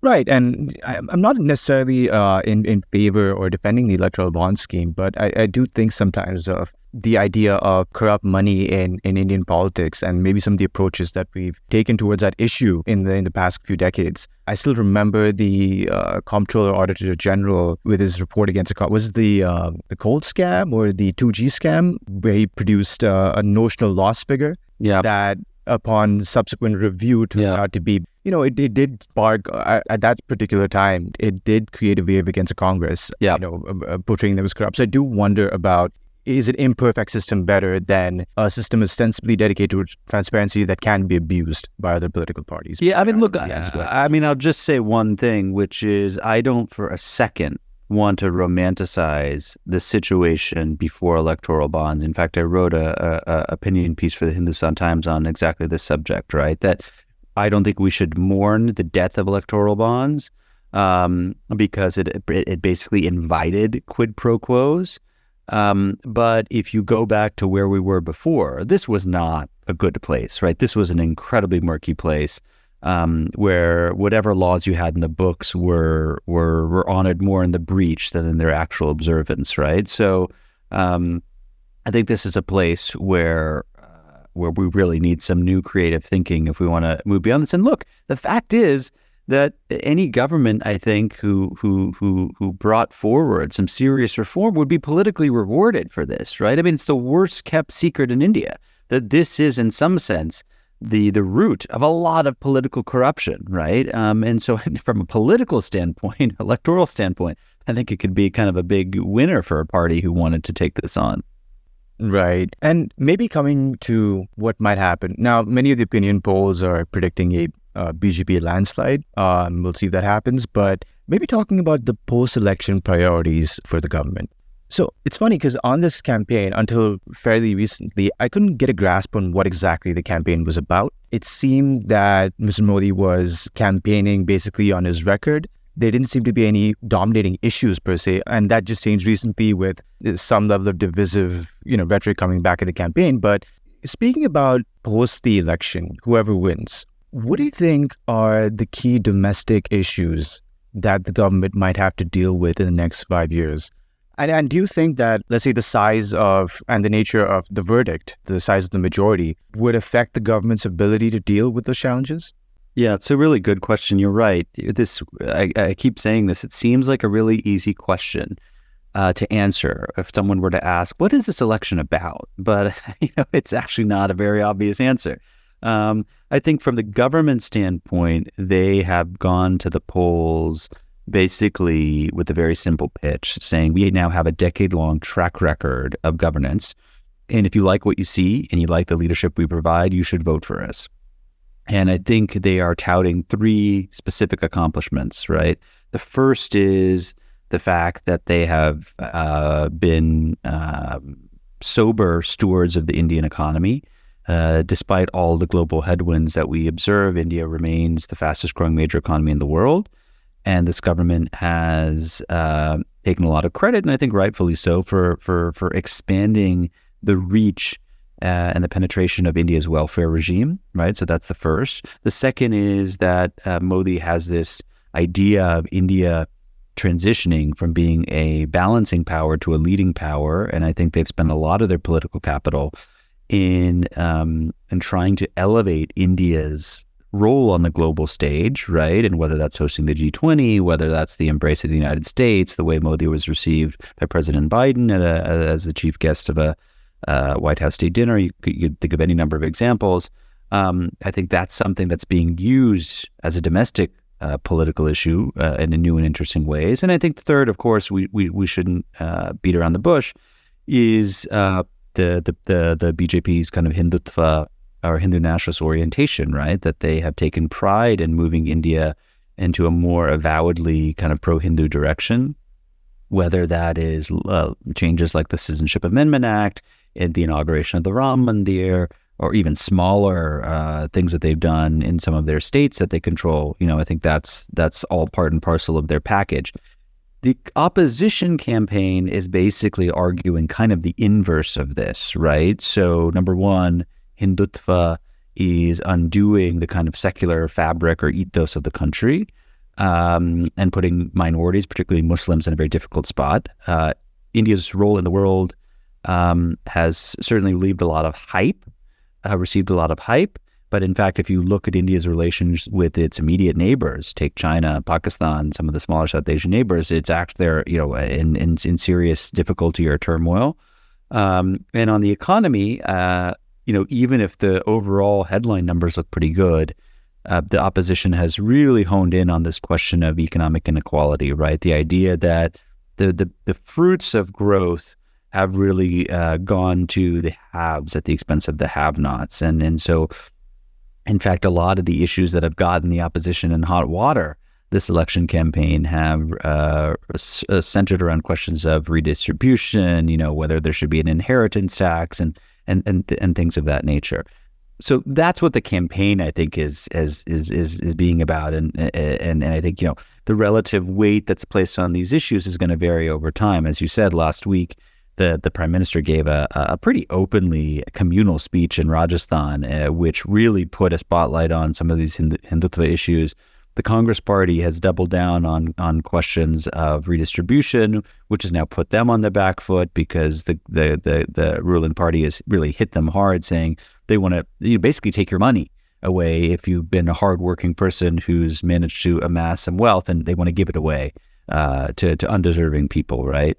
Right, and I'm not necessarily in favor or defending the electoral bond scheme, but I do think sometimes of the idea of corrupt money in Indian politics and maybe some of the approaches that we've taken towards that issue in the past few decades. I still remember the Comptroller Auditor General with his report against was it the coal scam or the 2G scam, where he produced a notional loss figure that upon subsequent review turned out to be, it did spark, at that particular time, it did create a wave against Congress, portraying them as corrupt. So I do wonder about, is an imperfect system better than a system ostensibly dedicated to transparency that can be abused by other political parties? Yeah, I mean, look, I'll just say one thing, which is I don't for a second want to romanticize the situation before electoral bonds. In fact, I wrote a opinion piece for the Hindustan Times on exactly this subject, right? That I don't think we should mourn the death of electoral bonds because it basically invited quid pro quos. But if you go back to where we were before, this was not a good place, right? This was an incredibly murky place where whatever laws you had in the books were honored more in the breach than in their actual observance, right? So I think this is a place where we really need some new creative thinking if we want to move beyond this. And look, the fact is that any government, I think, who brought forward some serious reform would be politically rewarded for this, right? I mean, it's the worst kept secret in India that this is, in some sense, the root of a lot of political corruption, right? And so from a political standpoint, electoral standpoint, I think it could be kind of a big winner for a party who wanted to take this on. Right. And maybe coming to what might happen. Now, many of the opinion polls are predicting a BJP landslide. We'll see if that happens. But maybe talking about the post-election priorities for the government. So it's funny because on this campaign, until fairly recently, I couldn't get a grasp on what exactly the campaign was about. It seemed that Mr. Modi was campaigning basically on his record. There didn't seem to be any dominating issues per se, and that just changed recently with some level of divisive, rhetoric coming back in the campaign. But speaking about post the election, whoever wins, what do you think are the key domestic issues that the government might have to deal with in the next 5 years? And do you think that, let's say, the size of and the nature of the verdict, the size of the majority, would affect the government's ability to deal with those challenges? Yeah, it's a really good question. You're right. I keep saying this. It seems like a really easy question to answer if someone were to ask, what is this election about? But it's actually not a very obvious answer. I think from the government standpoint, they have gone to the polls basically with a very simple pitch, saying we now have a decade-long track record of governance. And if you like what you see and you like the leadership we provide, you should vote for us. And I think they are touting three specific accomplishments, right? The first is the fact that they have been sober stewards of the Indian economy. Despite all the global headwinds that we observe, India remains the fastest growing major economy in the world. And this government has taken a lot of credit, and I think rightfully so, for expanding the reach and the penetration of India's welfare regime, right? So that's the first. The second is that Modi has this idea of India transitioning from being a balancing power to a leading power, and I think they've spent a lot of their political capital in trying to elevate India's role on the global stage, right? And whether that's hosting the G20, whether that's the embrace of the United States, the way Modi was received by President Biden as the chief guest of a White House state dinner. You could think of any number of examples. I think that's something that's being used as a domestic political issue in new and interesting ways. And I think the third, of course, we shouldn't beat around the bush, is the BJP's kind of Hindutva or Hindu nationalist orientation, right? That they have taken pride in moving India into a more avowedly kind of pro-Hindu direction, whether that is changes like the Citizenship Amendment Act and the inauguration of the Ram Mandir, or even smaller things that they've done in some of their states that they control. I think that's all part and parcel of their package. The opposition campaign is basically arguing kind of the inverse of this, right? So number one, Hindutva is undoing the kind of secular fabric or ethos of the country and putting minorities, particularly Muslims, in a very difficult spot. India's role in the world has certainly received a lot of hype, but in fact, if you look at India's relations with its immediate neighbors, take China, Pakistan, some of the smaller South Asian neighbors, it's actually they're in serious difficulty or turmoil. And on the economy, even if the overall headline numbers look pretty good, the opposition has really honed in on this question of economic inequality, right? The idea that the fruits of growth have really gone to the haves at the expense of the have-nots. And so, in fact, a lot of the issues that have gotten the opposition in hot water this election campaign have centered around questions of redistribution, whether there should be an inheritance tax and things of that nature. So that's what the campaign, I think, is being about, and I think the relative weight that's placed on these issues is going to vary over time. As you said last week, the Prime Minister gave a pretty openly communal speech in Rajasthan, which really put a spotlight on some of these Hindutva issues. The Congress Party has doubled down on questions of redistribution, which has now put them on the back foot because the ruling party has really hit them hard, saying they want to basically take your money away if you've been a hardworking person who's managed to amass some wealth, and they want to give it away to undeserving people, right?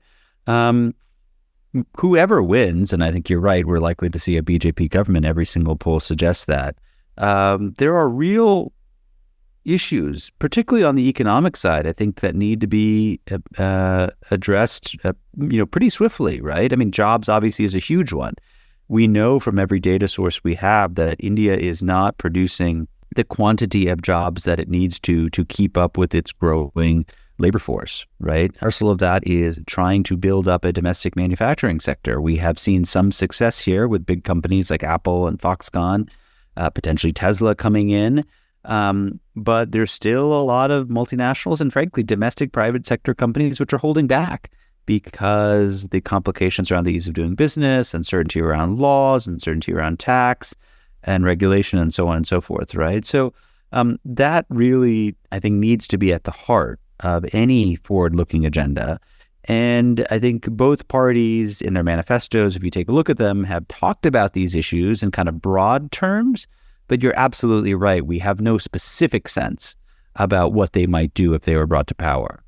Whoever wins, and I think you're right, we're likely to see a BJP government. Every single poll suggests that. There are real issues, particularly on the economic side, I think, that need to be addressed, pretty swiftly, right? I mean, jobs obviously is a huge one. We know from every data source we have that India is not producing the quantity of jobs that it needs to keep up with its growing labor force, right? Parcel of that is trying to build up a domestic manufacturing sector. We have seen some success here with big companies like Apple and Foxconn, potentially Tesla coming in. But there's still a lot of multinationals and, frankly, domestic private sector companies which are holding back because the complications around the ease of doing business, uncertainty around laws, uncertainty around tax and regulation, and so on and so forth, right? So that really, I think, needs to be at the heart of any forward-looking agenda. And I think both parties in their manifestos, if you take a look at them, have talked about these issues in kind of broad terms. But you're absolutely right. We have no specific sense about what they might do if they were brought to power.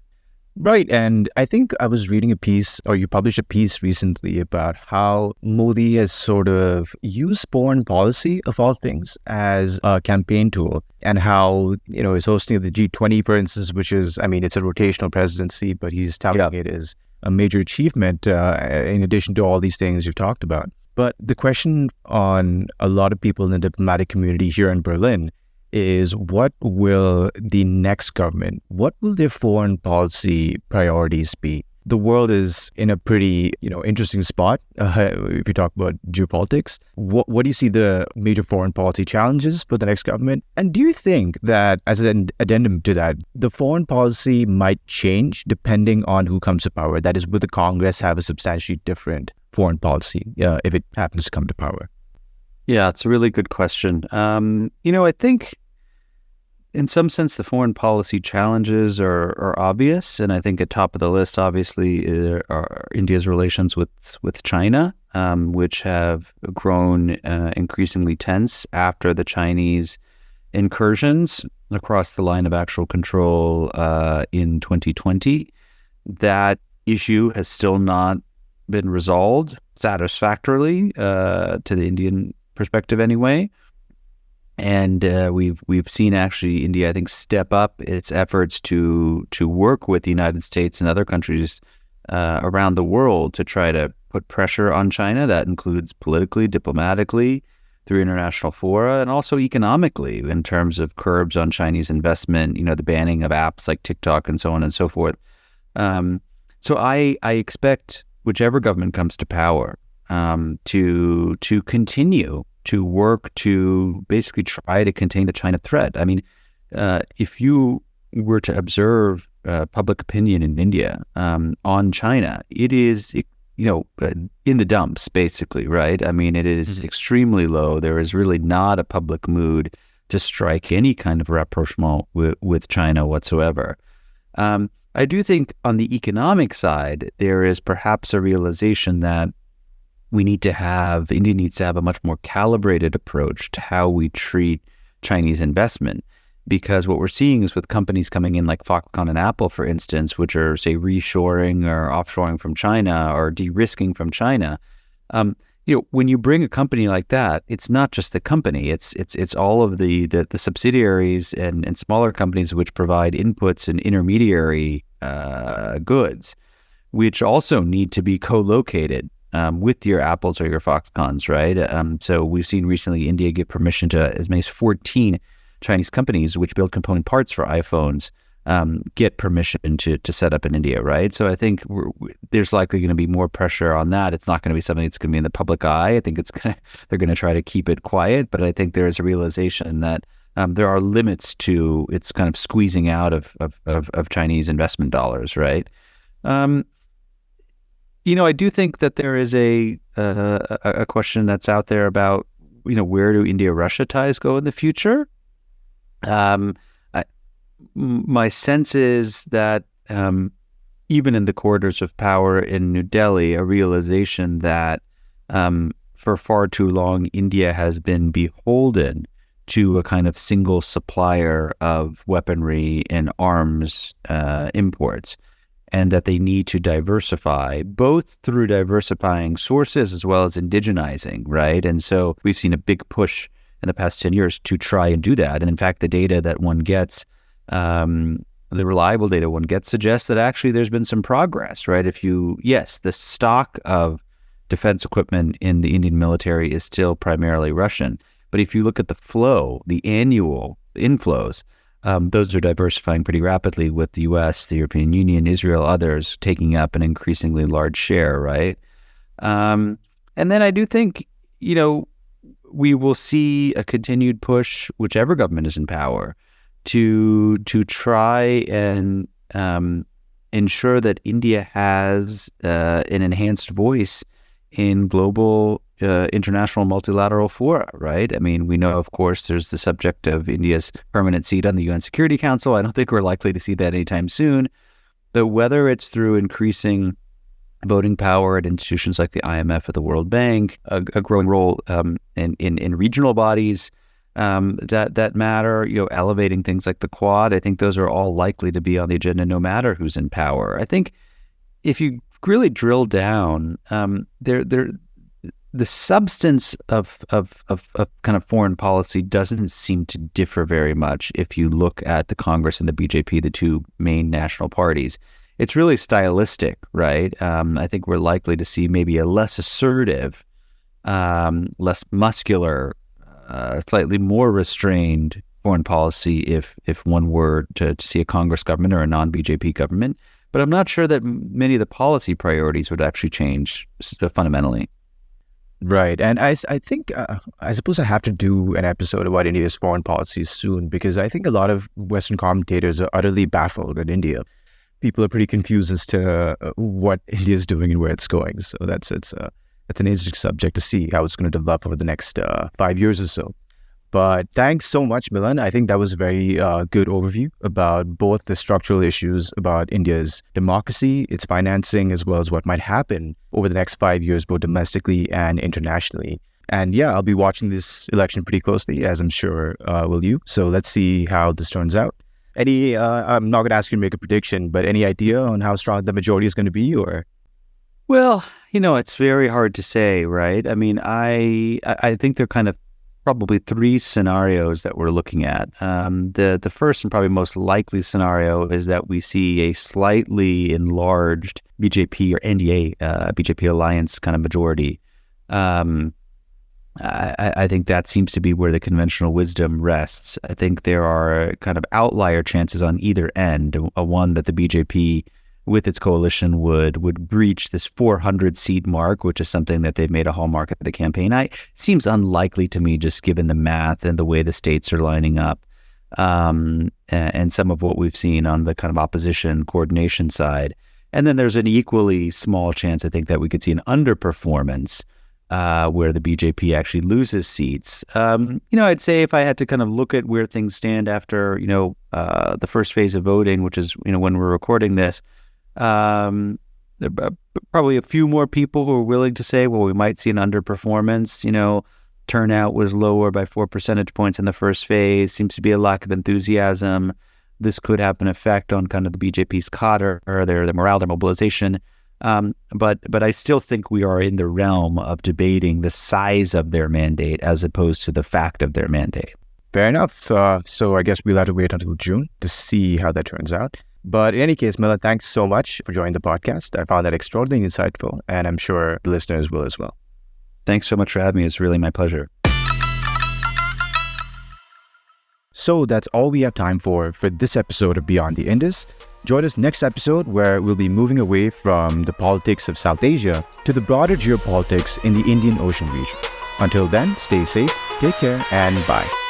Right. And I think I was reading a piece, or you published a piece recently, about how Modi has sort of used foreign policy, of all things, as a campaign tool, and how, he's hosting the G20, for instance, which is, it's a rotational presidency, but he's touting it as a major achievement in addition to all these things you've talked about. But the question on a lot of people in the diplomatic community here in Berlin is, what will the next government, what will their foreign policy priorities be? The world is in a pretty, interesting spot if you talk about geopolitics. What do you see the major foreign policy challenges for the next government? And do you think that, as an addendum to that, the foreign policy might change depending on who comes to power? That is, will the Congress have a substantially different foreign policy if it happens to come to power? Yeah, it's a really good question. I think in some sense the foreign policy challenges are obvious, and I think at top of the list, obviously, are India's relations with China, which have grown increasingly tense after the Chinese incursions across the line of actual control in 2020. That issue has still not been resolved satisfactorily to the Indian perspective anyway. And we've seen actually India, I think, step up its efforts to work with the United States and other countries around the world to try to put pressure on China. That includes politically, diplomatically, through international fora, and also economically in terms of curbs on Chinese investment, the banning of apps like TikTok and so on and so forth. So I expect whichever government comes to power to continue to work to basically try to contain the China threat. If you were to observe public opinion in India on China, it is, in the dumps, basically, right? It is extremely low. There is really not a public mood to strike any kind of rapprochement with China whatsoever. I do think on the economic side, there is perhaps a realization that India needs to have a much more calibrated approach to how we treat Chinese investment. Because what we're seeing is with companies coming in like Foxconn and Apple, for instance, which are, say, reshoring or offshoring from China or de-risking from China, when you bring a company like that, it's not just the company, it's all of the subsidiaries and smaller companies which provide inputs and intermediary goods, which also need to be co-located with your Apples or your Foxcons, right? So we've seen recently India give permission to as many as 14 Chinese companies which build component parts for iPhones get permission to set up in India, right? So I think there's likely going to be more pressure on that. It's not going to be something that's going to be in the public eye. I think they're going to try to keep it quiet, but I think there is a realization that there are limits to its kind of squeezing out of Chinese investment dollars, right? I do think that there is a question that's out there about, where do India-Russia ties go in the future? My sense is that even in the corridors of power in New Delhi, a realization that for far too long, India has been beholden to a kind of single supplier of weaponry and arms imports, and that they need to diversify, both through diversifying sources as well as indigenizing, right? And so we've seen a big push in the past 10 years to try and do that. And in fact, the data that one gets, the reliable data one gets, suggests that actually there's been some progress, right? The stock of defense equipment in the Indian military is still primarily Russian. But if you look at the flow, the annual inflows, those are diversifying pretty rapidly, with the U.S., the European Union, Israel, others taking up an increasingly large share, right? And then I do think, we will see a continued push, whichever government is in power, to try and ensure that India has an enhanced voice in global international multilateral fora, right? I mean, we know, of course, there's the subject of India's permanent seat on the UN Security Council. I don't think we're likely to see that anytime soon. But whether it's through increasing voting power at institutions like the IMF or the World Bank, a growing role in regional bodies that matter, elevating things like the Quad, I think those are all likely to be on the agenda no matter who's in power. I think if you really drill down, the substance of kind of foreign policy doesn't seem to differ very much if you look at the Congress and the BJP, the two main national parties. It's really stylistic, right? I think we're likely to see maybe a less assertive, less muscular, slightly more restrained foreign policy if one were to see a Congress government or a non-BJP government. But I'm not sure that many of the policy priorities would actually change fundamentally. Right. And I think, I suppose I have to do an episode about India's foreign policy soon, because I think a lot of Western commentators are utterly baffled at India. People are pretty confused as to what India is doing and where it's going. So it's an interesting subject to see how it's going to develop over the next 5 years or so. But thanks so much, Milan. I think that was a very good overview about both the structural issues about India's democracy, its financing, as well as what might happen over the next 5 years, both domestically and internationally. And yeah, I'll be watching this election pretty closely, as I'm sure will you. So let's see how this turns out. I'm not going to ask you to make a prediction, but any idea on how strong the majority is going to be, or? Well, it's very hard to say, right? I mean, I think there are kind of probably three scenarios that we're looking at. The first and probably most likely scenario is that we see a slightly enlarged BJP or NDA, BJP alliance kind of majority. I think that seems to be where the conventional wisdom rests. I think there are kind of outlier chances on either end. One that the BJP with its coalition would breach this 400-seat mark, which is something that they've made a hallmark of the campaign. It seems unlikely to me, just given the math and the way the states are lining up, and some of what we've seen on the kind of opposition coordination side. And then there's an equally small chance, I think, that we could see an underperformance where the BJP actually loses seats. I'd say if I had to kind of look at where things stand after, the first phase of voting, which is, when we're recording this, there are probably a few more people who are willing to say, well, we might see an underperformance. Turnout was lower by 4 percentage points in the first phase. Seems to be a lack of enthusiasm. This could have an effect on kind of the BJP's cadre or their morale, their mobilization. But I still think we are in the realm of debating the size of their mandate as opposed to the fact of their mandate. Fair enough. So I guess we'll have to wait until June to see how that turns out. But in any case, Milan, thanks so much for joining the podcast. I found that extraordinarily insightful, and I'm sure the listeners will as well. Thanks so much for having me. It's really my pleasure. So that's all we have time for this episode of Beyond the Indus. Join us next episode where we'll be moving away from the politics of South Asia to the broader geopolitics in the Indian Ocean region. Until then, stay safe, take care, and bye.